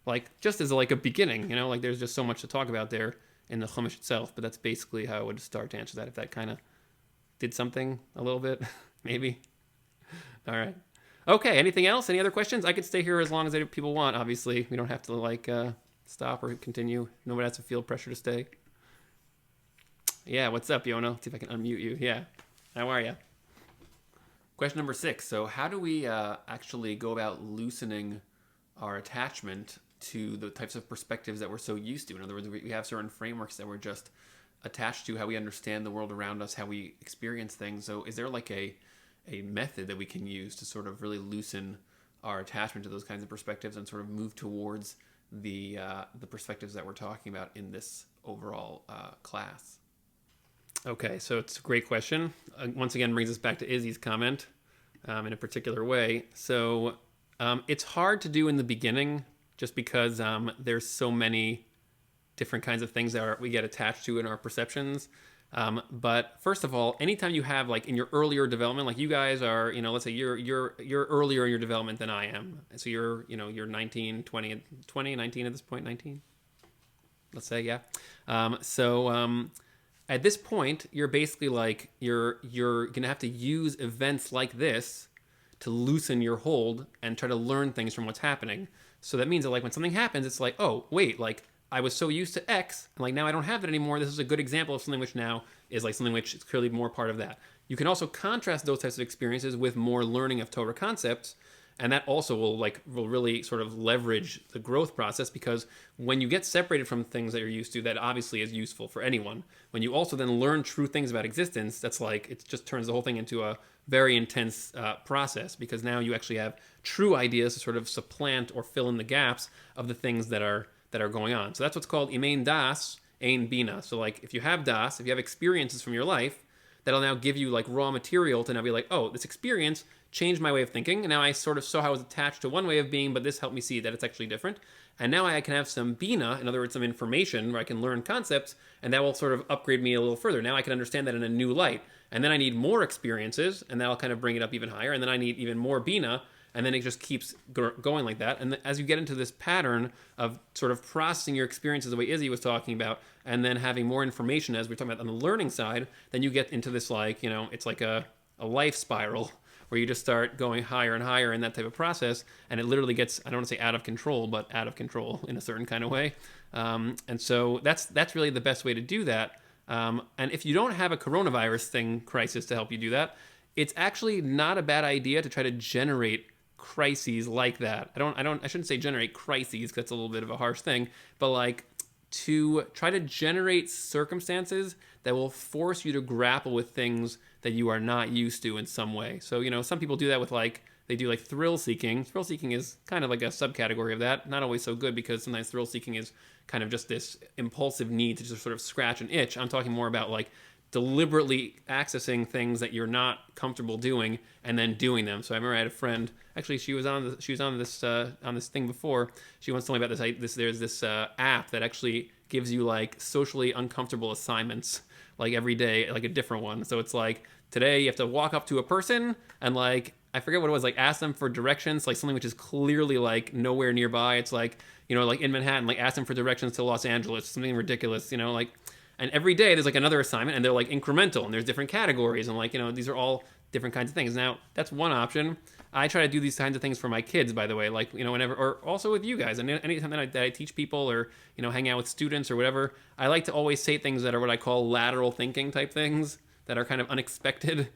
Like, just as like a beginning, like there's just so much to talk about there in the Chumash itself, but that's basically how I would start to answer that, if that kind of did something a little bit, maybe. All right. Okay, anything else? Any other questions? I could stay here as long as people want, obviously. We don't have to like stop or continue. Nobody has to feel pressure to stay. Yeah, what's up, Yona? Let's see if I can unmute you. Yeah, how are you? Question number 6. So how do we actually go about loosening our attachment to the types of perspectives that we're so used to? In other words, we have certain frameworks that we're just attached to, how we understand the world around us, how we experience things. So is there like a method that we can use to sort of really loosen our attachment to those kinds of perspectives and sort of move towards the perspectives that we're talking about in this overall class? Okay, so it's a great question. Once again, brings us back to Izzy's comment in a particular way. So it's hard to do in the beginning just because there's so many different kinds of things that we get attached to in our perceptions. But first of all, anytime you have like in your earlier development, like you guys are, let's say you're earlier in your development than I am. So you're 19, 20, 19 at this point, 19, let's say, yeah. At this point, you're basically like, you're going to have to use events like this to loosen your hold and try to learn things from what's happening. So that means that like when something happens, it's like, oh, wait, like I was so used to X, and like now I don't have it anymore. This is a good example of something which now is like something which is clearly more part of that. You can also contrast those types of experiences with more learning of Torah concepts, and that also will really sort of leverage the growth process, because when you get separated from things that you're used to, that obviously is useful for anyone. When you also then learn true things about existence, that's like, it just turns the whole thing into a very intense process, because now you actually have true ideas to sort of supplant or fill in the gaps of the things that are going on. So that's what's called imein das, ein bina. So like if you have das, if you have experiences from your life, that'll now give you like raw material to now be like, oh, this experience changed my way of thinking, and now I sort of saw how I was attached to one way of being, but this helped me see that it's actually different. And now I can have some bina, in other words, some information where I can learn concepts, and that will sort of upgrade me a little further. Now I can understand that in a new light. And then I need more experiences, and that'll kind of bring it up even higher. And then I need even more bina, and then it just keeps going like that. And as you get into this pattern of sort of processing your experiences the way Izzy was talking about, and then having more information, as we're talking about on the learning side, then you get into this like, it's like a life spiral where you just start going higher and higher in that type of process, and it literally gets, I don't want to say out of control, but out of control in a certain kind of way. And so that's really the best way to do that. And if you don't have a coronavirus crisis to help you do that, it's actually not a bad idea to try to generate crises like that. I shouldn't say generate crises, because that's a little bit of a harsh thing, but like to try to generate circumstances that will force you to grapple with things that you are not used to in some way. So, some people do that with like, they do like thrill seeking. Thrill seeking is kind of like a subcategory of that. Not always so good, because sometimes thrill seeking is kind of just this impulsive need to just sort of scratch an itch. I'm talking more about like deliberately accessing things that you're not comfortable doing and then doing them. So I remember I had a friend, actually she was on this thing before. She once told me about this. There's this app that actually gives you like socially uncomfortable assignments like every day, like a different one. So it's like today you have to walk up to a person and like, I forget what it was, like ask them for directions, like something which is clearly like nowhere nearby. It's like, you know, like in Manhattan, like ask them for directions to Los Angeles, something ridiculous, you know, like. And every day there's like another assignment, and they're like incremental, and there's different categories, and like, you know, these are all different kinds of things. Now, that's one option. I try to do these kinds of things for my kids, by the way, like, you know, whenever, or also with you guys. And anytime that I teach people or, you know, hang out with students or whatever, I like to always say things that are what I call lateral thinking type things that are kind of unexpected.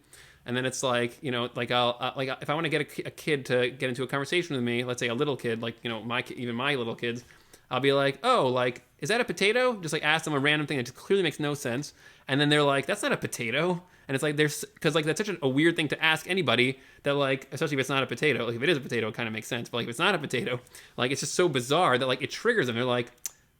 And then it's like, you know, like like if I want to get a kid to get into a conversation with me, let's say a little kid, like, you know, even my little kids, I'll be like, oh, like, is that a potato? Just like ask them a random thing that just clearly makes no sense. And then they're like, that's not a potato. And it's like, because like that's such a weird thing to ask anybody that like, especially if it's not a potato, like if it is a potato, it kind of makes sense. But like if it's not a potato, like it's just so bizarre that like it triggers them. They're like,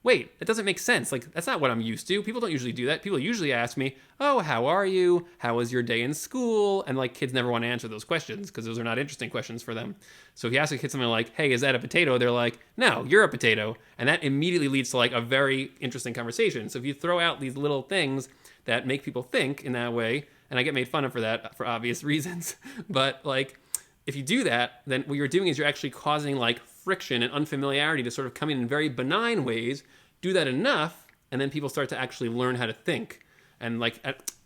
wait, that doesn't make sense. Like, that's not what I'm used to. People don't usually do that. People usually ask me, oh, how are you? How was your day in school? And like kids never want to answer those questions because those are not interesting questions for them. So if you ask a kid something like, hey, is that a potato? They're like, no, you're a potato. And that immediately leads to like a very interesting conversation. So if you throw out these little things that make people think in that way, and I get made fun of for that for obvious reasons, but like if you do that, then what you're doing is you're actually causing like friction and unfamiliarity to sort of come in very benign ways. Do that enough, and then people start to actually learn how to think, and like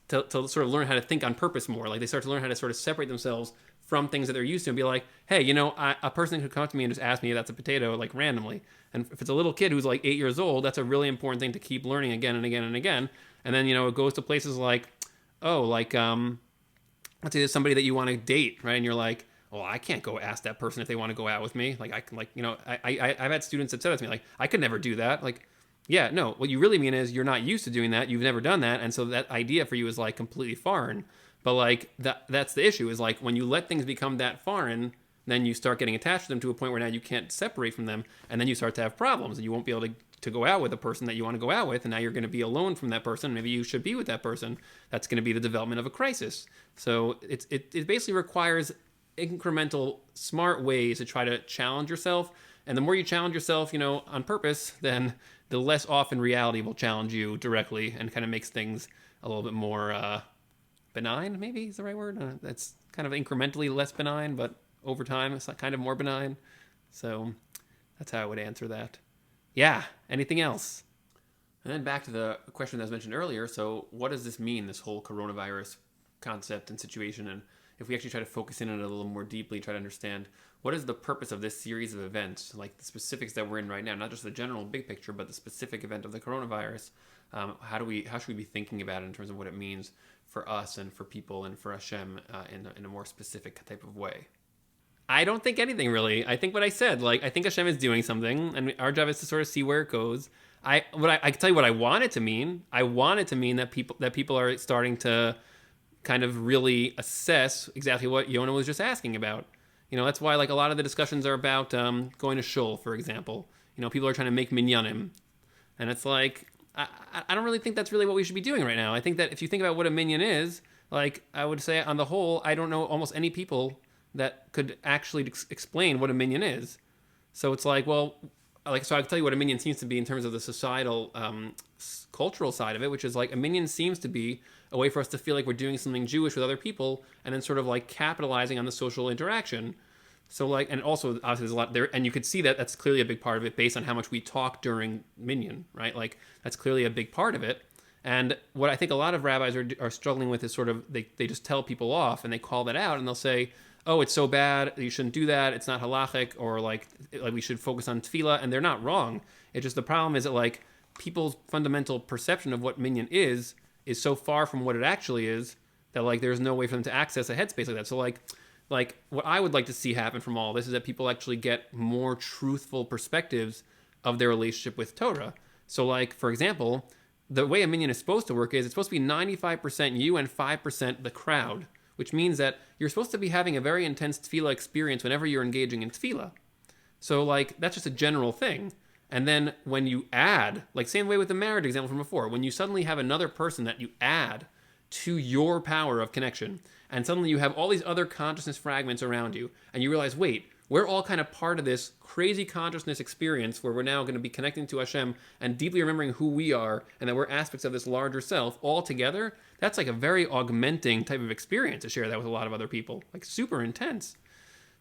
to sort of learn how to think on purpose more. Like they start to learn how to sort of separate themselves from things that they're used to and be like, hey, you know, a person could come up to me and just ask me if that's a potato, like randomly. And if it's a little kid who's like 8 years old, that's a really important thing to keep learning again and again and again. And then, you know, it goes to places like, oh, like, let's say there's somebody that you want to date, right? And you're like, well, I can't go ask that person if they want to go out with me. Like I can, like, you know, I've had students that said that to me, like, I could never do that. Like, yeah, no, what you really mean is you're not used to doing that. You've never done that. And so that idea for you is like completely foreign. But like that's the issue, is like when you let things become that foreign, then you start getting attached to them to a point where now you can't separate from them. And then you start to have problems, and you won't be able to go out with a person that you want to go out with. And now you're going to be alone from that person. Maybe you should be with that person. That's going to be the development of a crisis. So it basically requires incremental, smart ways to try to challenge yourself. And the more you challenge yourself, you know, on purpose, then the less often reality will challenge you directly, and kind of makes things a little bit more benign, maybe is the right word. That's kind of incrementally less benign, but over time it's kind of more benign. So that's how I would answer that. Yeah, anything else? And then back to the question that was mentioned earlier. So what does this mean, this whole coronavirus concept and situation? And if we actually try to focus in on it a little more deeply, try to understand what is the purpose of this series of events, like the specifics that we're in right now, not just the general big picture, but the specific event of the coronavirus. How should we be thinking about it in terms of what it means for us and for people and for Hashem in a more specific type of way? I don't think anything really. I think what I said, like, I think Hashem is doing something, and our job is to sort of see where it goes. I can tell you what I want it to mean. I want it to mean that people are starting to kind of really assess exactly what Yonah was just asking about. You know, that's why like a lot of the discussions are about going to shul, for example. You know, people are trying to make minyanim, and it's like I don't really think that's really what we should be doing right now. I think that if you think about what a minyan is, like I would say on the whole, I don't know almost any people that could actually explain what a minyan is. So it's like, well, like, so I can tell you what a minyan seems to be in terms of the societal, cultural side of it, which is like a minyan seems to be a way for us to feel like we're doing something Jewish with other people, and then sort of like capitalizing on the social interaction. So like, and also obviously there's a lot there, and you could see that that's clearly a big part of it based on how much we talk during minyan, right? Like that's clearly a big part of it. And what I think a lot of rabbis are struggling with is sort of, they just tell people off and they call that out, and they'll say, oh, it's so bad, you shouldn't do that, it's not halachic, or like we should focus on tefillah, and they're not wrong. It's just the problem is that like people's fundamental perception of what minyan is so far from what it actually is that like there's no way for them to access a headspace like that. So like what I would like to see happen from all this is that people actually get more truthful perspectives of their relationship with Torah. So like, for example, the way a minyan is supposed to work is it's supposed to be 95% you and 5% the crowd, which means that you're supposed to be having a very intense tefillah experience whenever you're engaging in tefillah. So, like, that's just a general thing. And then when you add, like, same way with the marriage example from before, when you suddenly have another person that you add to your power of connection, and suddenly you have all these other consciousness fragments around you, and you realize, wait, we're all kind of part of this crazy consciousness experience where we're now going to be connecting to Hashem and deeply remembering who we are and that we're aspects of this larger self all together. That's like a very augmenting type of experience to share that with a lot of other people. Like, super intense.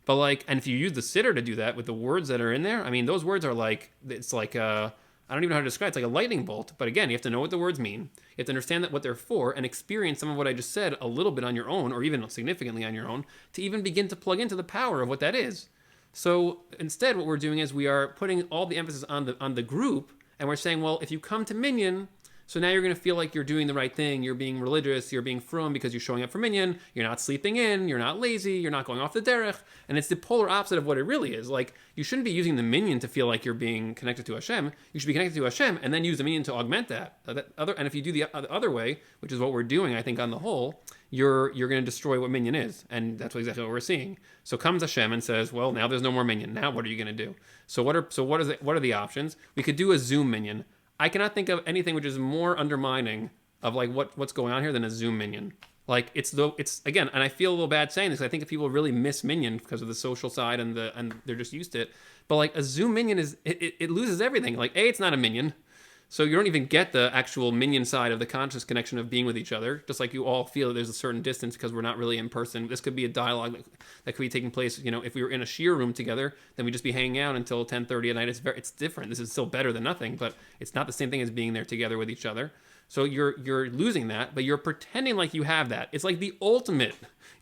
But like, and if you use the siddur to do that with the words that are in there, I mean, those words are like, it's like I don't even know how to describe it. It's like a lightning bolt. But again, you have to know what the words mean. You have to understand that what they're for and experience some of what I just said a little bit on your own, or even significantly on your own, to even begin to plug into the power of what that is. So instead, what we're doing is we are putting all the emphasis on the group, and we're saying, well, if you come to Minyan, so now you're going to feel like you're doing the right thing, you're being religious, you're being frum because you're showing up for Minyan, you're not sleeping in, you're not lazy, you're not going off the derech, and it's the polar opposite of what it really is. Like, you shouldn't be using the Minyan to feel like you're being connected to Hashem. You should be connected to Hashem and then use the Minyan to augment that. And if you do the other way, which is what we're doing, I think, on the whole, you're going to destroy what Minyan is, and that's exactly what we're seeing. So comes Hashem and says, well, now there's no more Minyan. Now what are you going to do? So what are the options? We could do a Zoom Minyan. I cannot think of anything which is more undermining of like what's going on here than a Zoom Minyan. Like, it's again, and I feel a little bad saying this. I think if people really miss Minyan because of the social side and they're just used to it. But like, a Zoom Minyan it loses everything. Like, it's not a Minyan. So you don't even get the actual Minyan side of the conscious connection of being with each other. Just like you all feel that there's a certain distance because we're not really in person. This could be a dialogue that could be taking place. You know, if we were in a shiur room together, then we'd just be hanging out until 10:30 at night. It's different. This is still better than nothing, but it's not the same thing as being there together with each other. So you're losing that, but you're pretending like you have that. It's like the ultimate.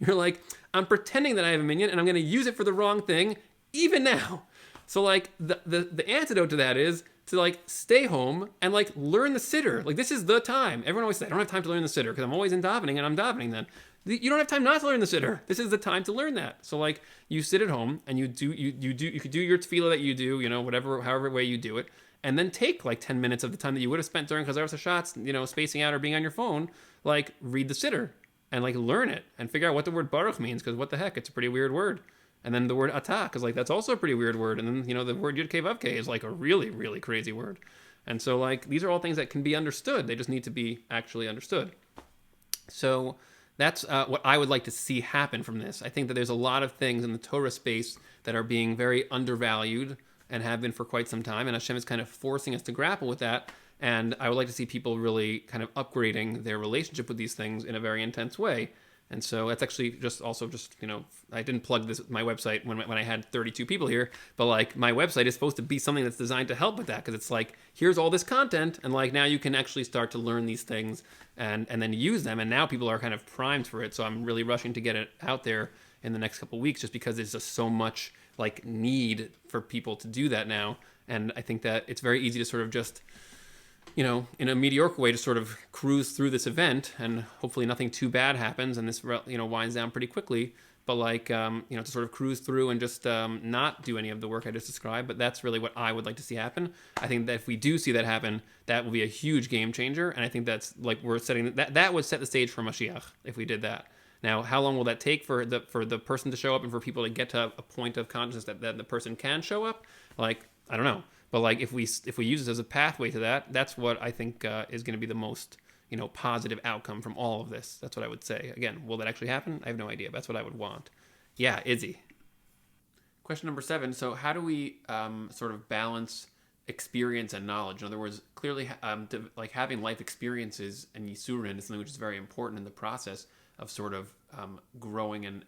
You're like, I'm pretending that I have a Minyan, and I'm going to use it for the wrong thing, even now. So like the antidote to that is to like stay home and like learn the siddur. Like, this is the time. Everyone always says, I don't have time to learn the siddur because I'm always in davening and I'm davening then. You don't have time not to learn the siddur. This is the time to learn that. So like, you sit at home and you could do your tefillah that you do, you know, however way you do it, and then take like 10 minutes of the time that you would have spent during Chazar shots, you know, spacing out or being on your phone, like read the siddur and like learn it and figure out what the word baruch means, because what the heck, it's a pretty weird word. And then the word atah, because like that's also a pretty weird word. And then, you know, the word yud kei vav kei is like a really, really crazy word. And so like, these are all things that can be understood. They just need to be actually understood. So that's what I would like to see happen from this. I think that there's a lot of things in the Torah space that are being very undervalued and have been for quite some time. And Hashem is kind of forcing us to grapple with that. And I would like to see people really kind of upgrading their relationship with these things in a very intense way. And so that's actually just, you know, I didn't plug my website when I had 32 people here, but like, my website is supposed to be something that's designed to help with that, because it's like, here's all this content, and like, now you can actually start to learn these things and then use them, and now people are kind of primed for it. So I'm really rushing to get it out there in the next couple of weeks, just because there's just so much like need for people to do that now. And I think that it's very easy to sort of just, you know, in a mediocre way, to sort of cruise through this event, and hopefully nothing too bad happens and this, you know, winds down pretty quickly. But like, you know, to sort of cruise through and just not do any of the work I just described. But that's really what I would like to see happen. I think that if we do see that happen, that will be a huge game changer. And I think that's like, we're setting that would set the stage for Mashiach if we did that. Now, how long will that take for the person to show up and for people to get to a point of consciousness that the person can show up? Like, I don't know. But like, if we use this as a pathway to that, that's what I think is going to be the most, you know, positive outcome from all of this. That's what I would say. Again, will that actually happen? I have no idea. But that's what I would want. Yeah, Izzy. Question number 7. So how do we sort of balance experience and knowledge? In other words, clearly, like having life experiences and yisurin is something which is very important in the process of sort of growing and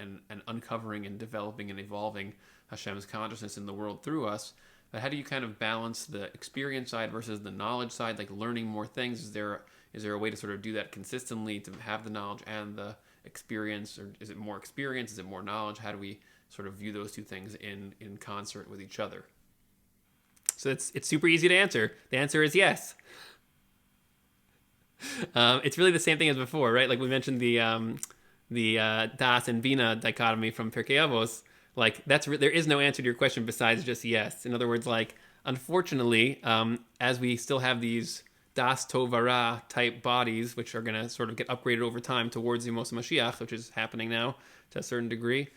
uncovering and developing and evolving Hashem's consciousness in the world through us. But how do you kind of balance the experience side versus the knowledge side, like learning more things? Is there a way to sort of do that consistently, to have the knowledge and the experience? Or is it more experience? Is it more knowledge? How do we sort of view those two things in concert with each other? So it's super easy to answer. The answer is yes. It's really the same thing as before, right? Like we mentioned the Das and Bina dichotomy from Pirkei Avos. Like there is no answer to your question besides just yes. In other words, like, unfortunately, as we still have these Das Tovara type bodies, which are going to sort of get upgraded over time towards the Mos Mashiach, which is happening now to a certain degree.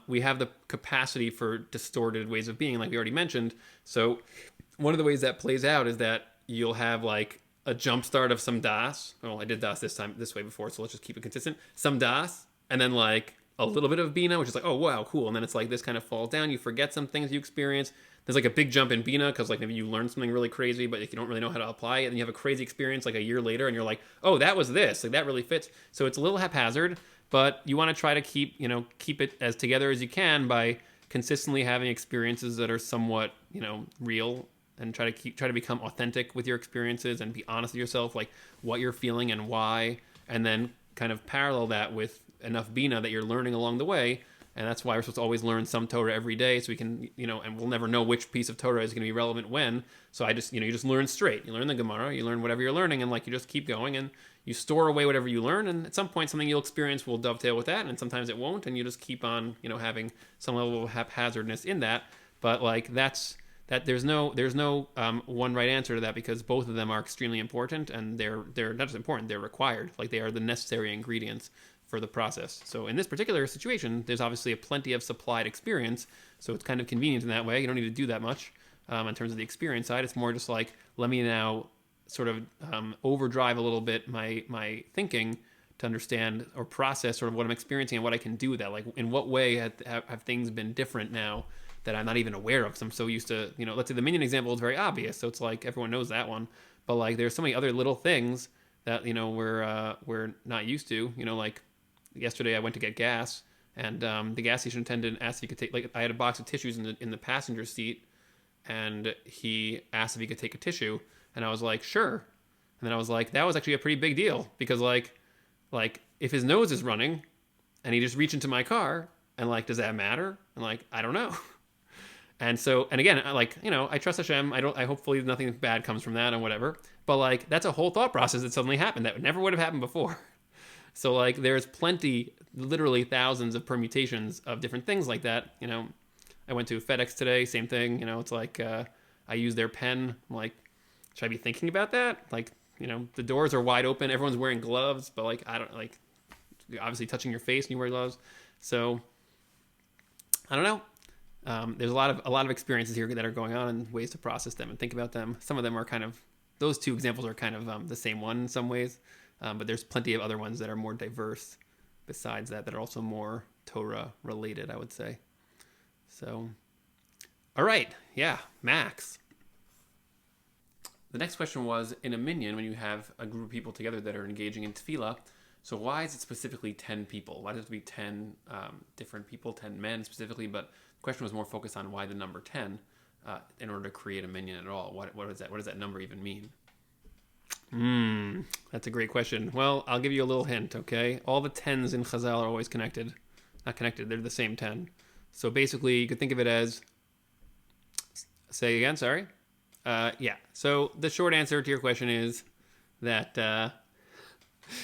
We have the capacity for distorted ways of being, like we already mentioned. So one of the ways that plays out is that you'll have like a jump start of some Das. Well, I did Das this way before, so let's just keep it consistent. Some Das, and then like a little bit of Bina, which is like, oh, wow, cool. And then it's like this kind of falls down. You forget some things you experience. There's like a big jump in Bina because like maybe you learned something really crazy, but you don't really know how to apply it. And you have a crazy experience like a year later and you're like, oh, that was this. Like that really fits. So it's a little haphazard, but you want to try to keep it as together as you can by consistently having experiences that are somewhat, real, and try to become authentic with your experiences and be honest with yourself, like what you're feeling and why, and then kind of parallel that with enough Bina that you're learning along the way. And that's why we're supposed to always learn some Torah every day, so we can, and we'll never know which piece of Torah is going to be relevant when. So you just learn straight. You learn the Gemara, you learn whatever you're learning, and like you just keep going, and you store away whatever you learn, and at some point something you'll experience will dovetail with that, and sometimes it won't, and you just keep on, having some level of haphazardness in that. But like that there's no one right answer to that, because both of them are extremely important, and they're not just important, they're required. Like they are the necessary ingredients for the process. So in this particular situation, there's obviously plenty of supplied experience, so it's kind of convenient in that way. You don't need to do that much in terms of the experience side. It's more just like, let me now sort of overdrive a little bit my thinking to understand or process sort of what I'm experiencing and what I can do with that. Like in what way have things been different now that I'm not even aware of, because I'm so used to, let's say the minion example is very obvious, so it's like everyone knows that one, but like there's so many other little things that we're not used to. Like yesterday I went to get gas, and the gas station attendant asked if he could take, like, I had a box of tissues in the passenger seat, and he asked if he could take a tissue, and I was like, sure. And then I was like, that was actually a pretty big deal, because like if his nose is running and he just reached into my car, and like, does that matter? And like, I don't know. And so, and again, I trust Hashem. I hopefully nothing bad comes from that and whatever. But like, that's a whole thought process that suddenly happened that never would have happened before. So like, there's plenty, literally thousands of permutations of different things like that. I went to FedEx today, same thing. It's like, I use their pen. I'm like, should I be thinking about that? Like, the doors are wide open. Everyone's wearing gloves, but like, I don't like, you're obviously touching your face and you wear gloves. So I don't know. There's a lot of experiences here that are going on and ways to process them and think about them. Some of them are kind of, those two examples are kind of the same one in some ways, but there's plenty of other ones that are more diverse besides that are also more Torah related, I would say. So, all right, yeah, Max. The next question was, in a minyan, when you have a group of people together that are engaging in tefillah, so why is it specifically 10 people? Why does it be 10 different people, 10 men specifically? But the question was more focused on why the number 10 in order to create a minyan at all. What is that? What does that number even mean? That's a great question. Well, I'll give you a little hint, okay? All the 10s in Chazal are always connected. Not connected, they're the same 10. So basically, you could think of it as... Say again, sorry? Yeah, so the short answer to your question is that...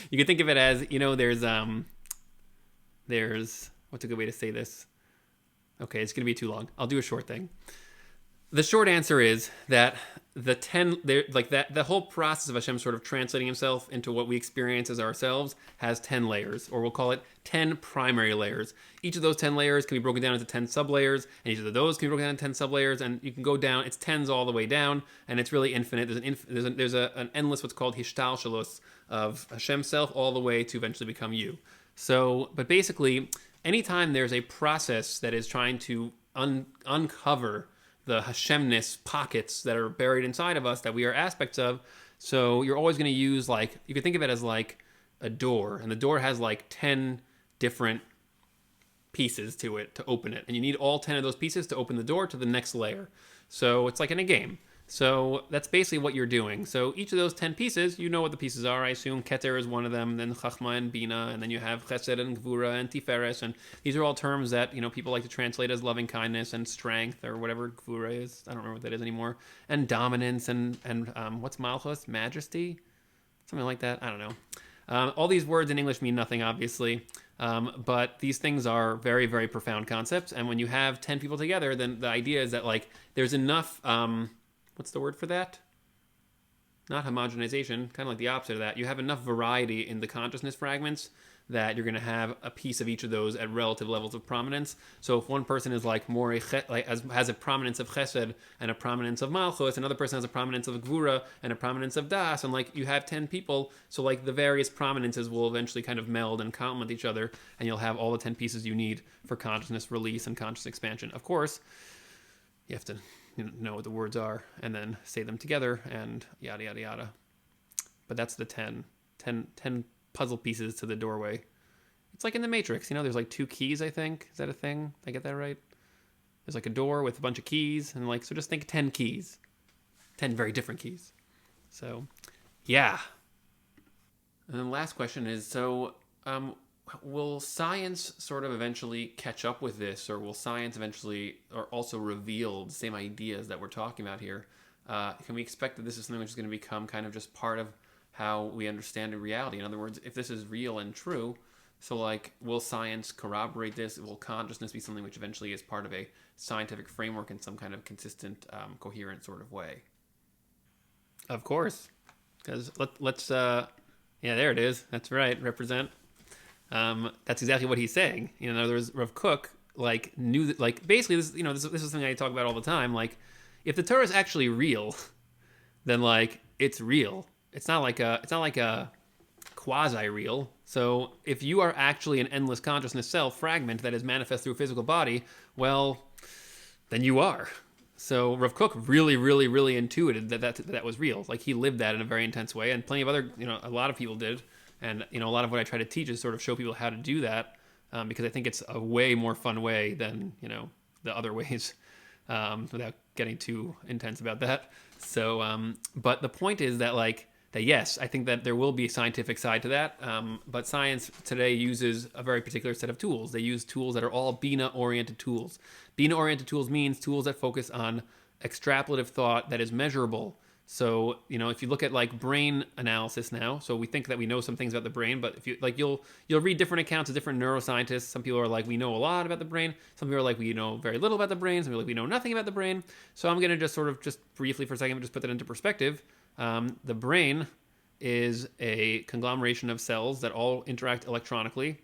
you could think of it as, there's... What's a good way to say this? Okay, it's going to be too long. I'll do a short thing. The short answer is that the whole process of Hashem sort of translating himself into what we experience as ourselves has 10 layers, or we'll call it 10 primary layers. Each of those 10 layers can be broken down into 10 sub-layers, and each of those can be broken down into 10 sub-layers, and you can go down, it's 10s all the way down, and it's really infinite. There's an endless, what's called hishtalshalos, of Hashem's self all the way to eventually become you. So, but basically, anytime there's a process that is trying to uncover the Hashemness pockets that are buried inside of us that we are aspects of, so you're always going to use, like, you can think of it as like a door, and the door has like 10 different pieces to it to open it, and you need all 10 of those pieces to open the door to the next layer. So it's like in a game. So that's basically what you're doing. So each of those 10 pieces, you know what the pieces are, I assume. Keter is one of them, then Chachma and Bina, and then you have Chesed and Gvura and Tiferes, and these are all terms that, people like to translate as loving kindness and strength, or whatever Gvura is. I don't remember what that is anymore. And dominance and what's Malchus? Majesty? Something like that. I don't know. All these words in English mean nothing, obviously. But these things are very, very profound concepts. And when you have 10 people together, then the idea is that, like, there's enough... what's the word for that? not homogenization, kind of like the opposite of that. You have enough variety in the consciousness fragments that you're going to have a piece of each of those at relative levels of prominence. So if one person is like more has a prominence of chesed and a prominence of malchus, another person has a prominence of gvura and a prominence of das, and like you have 10 people, so like the various prominences will eventually kind of meld and complement each other, and you'll have all the 10 pieces you need for consciousness release and conscious expansion. Of course, you have to know what the words are and then say them together and yada yada yada. But that's the 10 puzzle pieces to the doorway. It's like in the Matrix, there's like 2 keys, I think. Is that a thing? Did I get that right? There's like a door with a bunch of keys, and so just think 10 keys. 10 very different keys. So, yeah. And then the last question is, will science sort of eventually catch up with this, or will science eventually or also reveal the same ideas that we're talking about here? Can we expect that this is something which is going to become kind of just part of how we understand reality? In other words, if this is real and true, so will science corroborate this? Will consciousness be something which eventually is part of a scientific framework in some kind of consistent, coherent sort of way? Of course, because let's yeah, there it is. That's right. Represent. That's exactly what he's saying. In other words, Rav Kook knew that basically this this is something I talk about all the time. If the Torah is actually real, then it's real. It's not like a quasi-real. So if you are actually an endless consciousness self fragment that is manifest through a physical body, well, then you are. So Rav Kook really, really, really intuited that was real. He lived that in a very intense way, and plenty of other, a lot of people did. And a lot of what I try to teach is sort of show people how to do that, because I think it's a way more fun way than the other ways, without getting too intense about that. So, but the point is that that yes, I think that there will be a scientific side to that, but science today uses a very particular set of tools. They use tools that are all Bina-oriented tools. Bina-oriented tools means tools that focus on extrapolative thought that is measurable. So, if you look at brain analysis now, so we think that we know some things about the brain, but if you you'll read different accounts of different neuroscientists. Some people are we know a lot about the brain. Some people are we know very little about the brain. Some people are we know nothing about the brain. So I'm going to just briefly for a second, just put that into perspective. The brain is a conglomeration of cells that all interact electronically,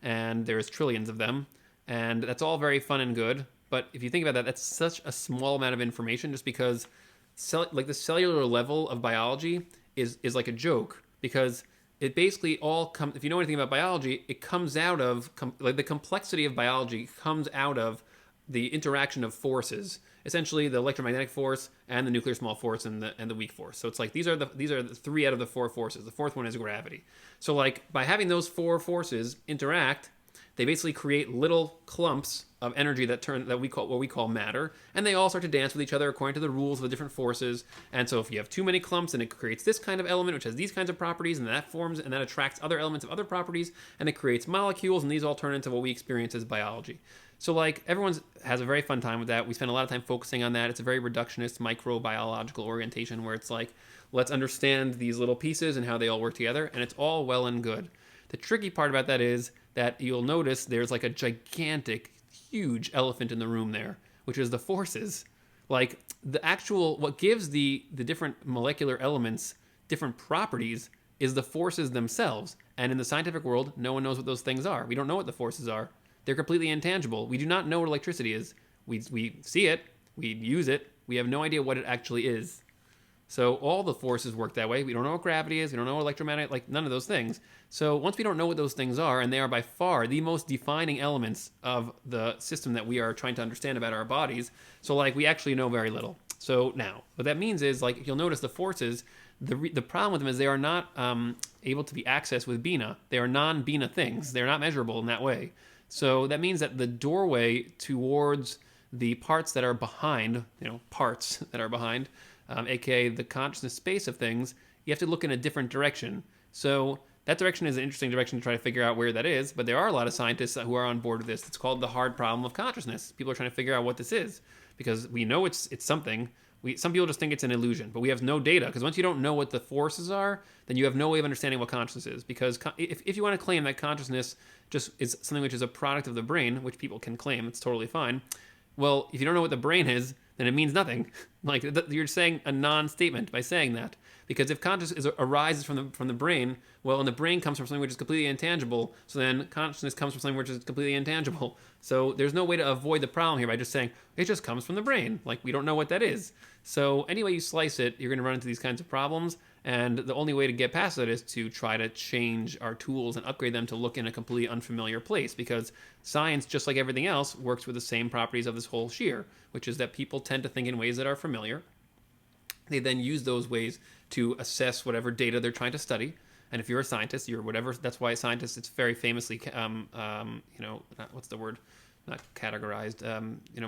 and there's trillions of them, and that's all very fun and good. But if you think about that, that's such a small amount of information, just because the cellular level of biology is like a joke, because it basically all comes, if you know anything about biology, it comes out of the complexity of biology comes out of the interaction of forces, essentially the electromagnetic force and the nuclear small force and the weak force. So it's these are the 3 out of the 4 forces. The 4th one is gravity. So by having those 4 forces interact, they basically create little clumps of energy that we call matter, and they all start to dance with each other according to the rules of the different forces. And so if you have too many clumps, then it creates this kind of element which has these kinds of properties, and that forms and that attracts other elements of other properties, and it creates molecules, and these all turn into what we experience as biology. So everyone has a very fun time with that. We spend a lot of time focusing on that. It's a very reductionist microbiological orientation where it's let's understand these little pieces and how they all work together, and it's all well and good. The tricky part about that is that you'll notice there's a gigantic, huge elephant in the room there, which is the forces. What gives the different molecular elements different properties is the forces themselves. And in the scientific world, no one knows what those things are. We don't know what the forces are. They're completely intangible. We do not know what electricity is. We see it, we use it, we have no idea what it actually is. So all the forces work that way. We don't know what gravity is. We don't know what electromagnetic, none of those things. So once we don't know what those things are, and they are by far the most defining elements of the system that we are trying to understand about our bodies, so we actually know very little. So now, what that means is, if you'll notice the forces, the problem with them is they are not able to be accessed with Bina. They are non-Bina things. They're not measurable in that way. So that means that the doorway towards the parts that are behind, aka the consciousness space of things, you have to look in a different direction. So that direction is an interesting direction to try to figure out where that is, but there are a lot of scientists who are on board with this. It's called the hard problem of consciousness. People are trying to figure out what this is, because we know it's something. Some people just think it's an illusion, but we have no data, because once you don't know what the forces are, then you have no way of understanding what consciousness is. Because if you want to claim that consciousness just is something which is a product of the brain, which people can claim, it's totally fine. Well, if you don't know what the brain is, then it means nothing. Like you're saying a non-statement by saying that. Because if consciousness arises from the brain, well, and the brain comes from something which is completely intangible, so then consciousness comes from something which is completely intangible. So there's no way to avoid the problem here by just saying it just comes from the brain. Like we don't know what that is. So any way you slice it, you're going to run into these kinds of problems. And the only way to get past it is to try to change our tools and upgrade them to look in a completely unfamiliar place. Because science, just like everything else, works with the same properties of this whole shear, which is that people tend to think in ways that are familiar. They then use those ways to assess whatever data they're trying to study. And if you're a scientist, you're whatever. That's why scientists, it's very famously, what's the word? Not categorized,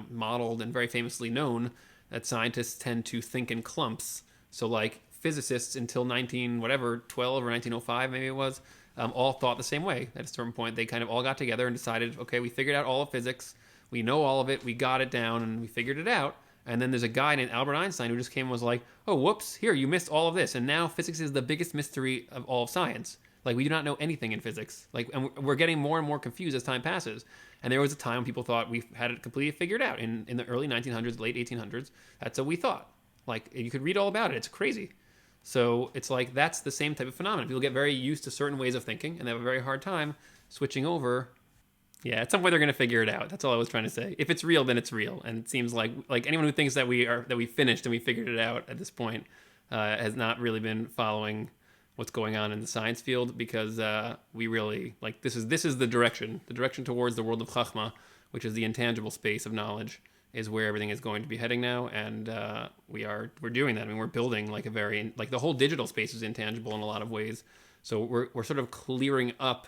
modeled and very famously known that scientists tend to think in clumps. So like physicists until 12 or 1905, maybe it was, all thought the same way. At a certain point, they kind of all got together and decided, okay, we figured out all of physics. We know all of it. We got it down and we figured it out. And then there's a guy named Albert Einstein who just came and was like, oh, whoops, here, you missed all of this. And now physics is the biggest mystery of all of science. Like, we do not know anything in physics. Like, and we're getting more and more confused as time passes. And there was a time when people thought we had it completely figured out. In the early 1900s, late 1800s, that's what we thought. Like, you could read all about it. It's crazy. So it's like, that's the same type of phenomenon. People get very used to certain ways of thinking, and they have a very hard time switching over. Yeah, at some point they're going to figure it out. That's all I was trying to say. If it's real, then it's real. And it seems like anyone who thinks that we finished and we figured it out at this point has not really been following what's going on in the science field, because we really this is the direction towards the world of Chachma, which is the intangible space of knowledge, is where everything is going to be heading now. And we're doing that. I mean, we're building the whole digital space is intangible in a lot of ways. So we're sort of clearing up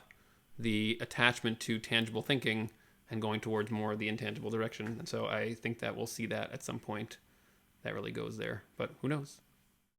the attachment to tangible thinking and going towards more of the intangible direction. And so I think that we'll see that at some point that really goes there, but who knows?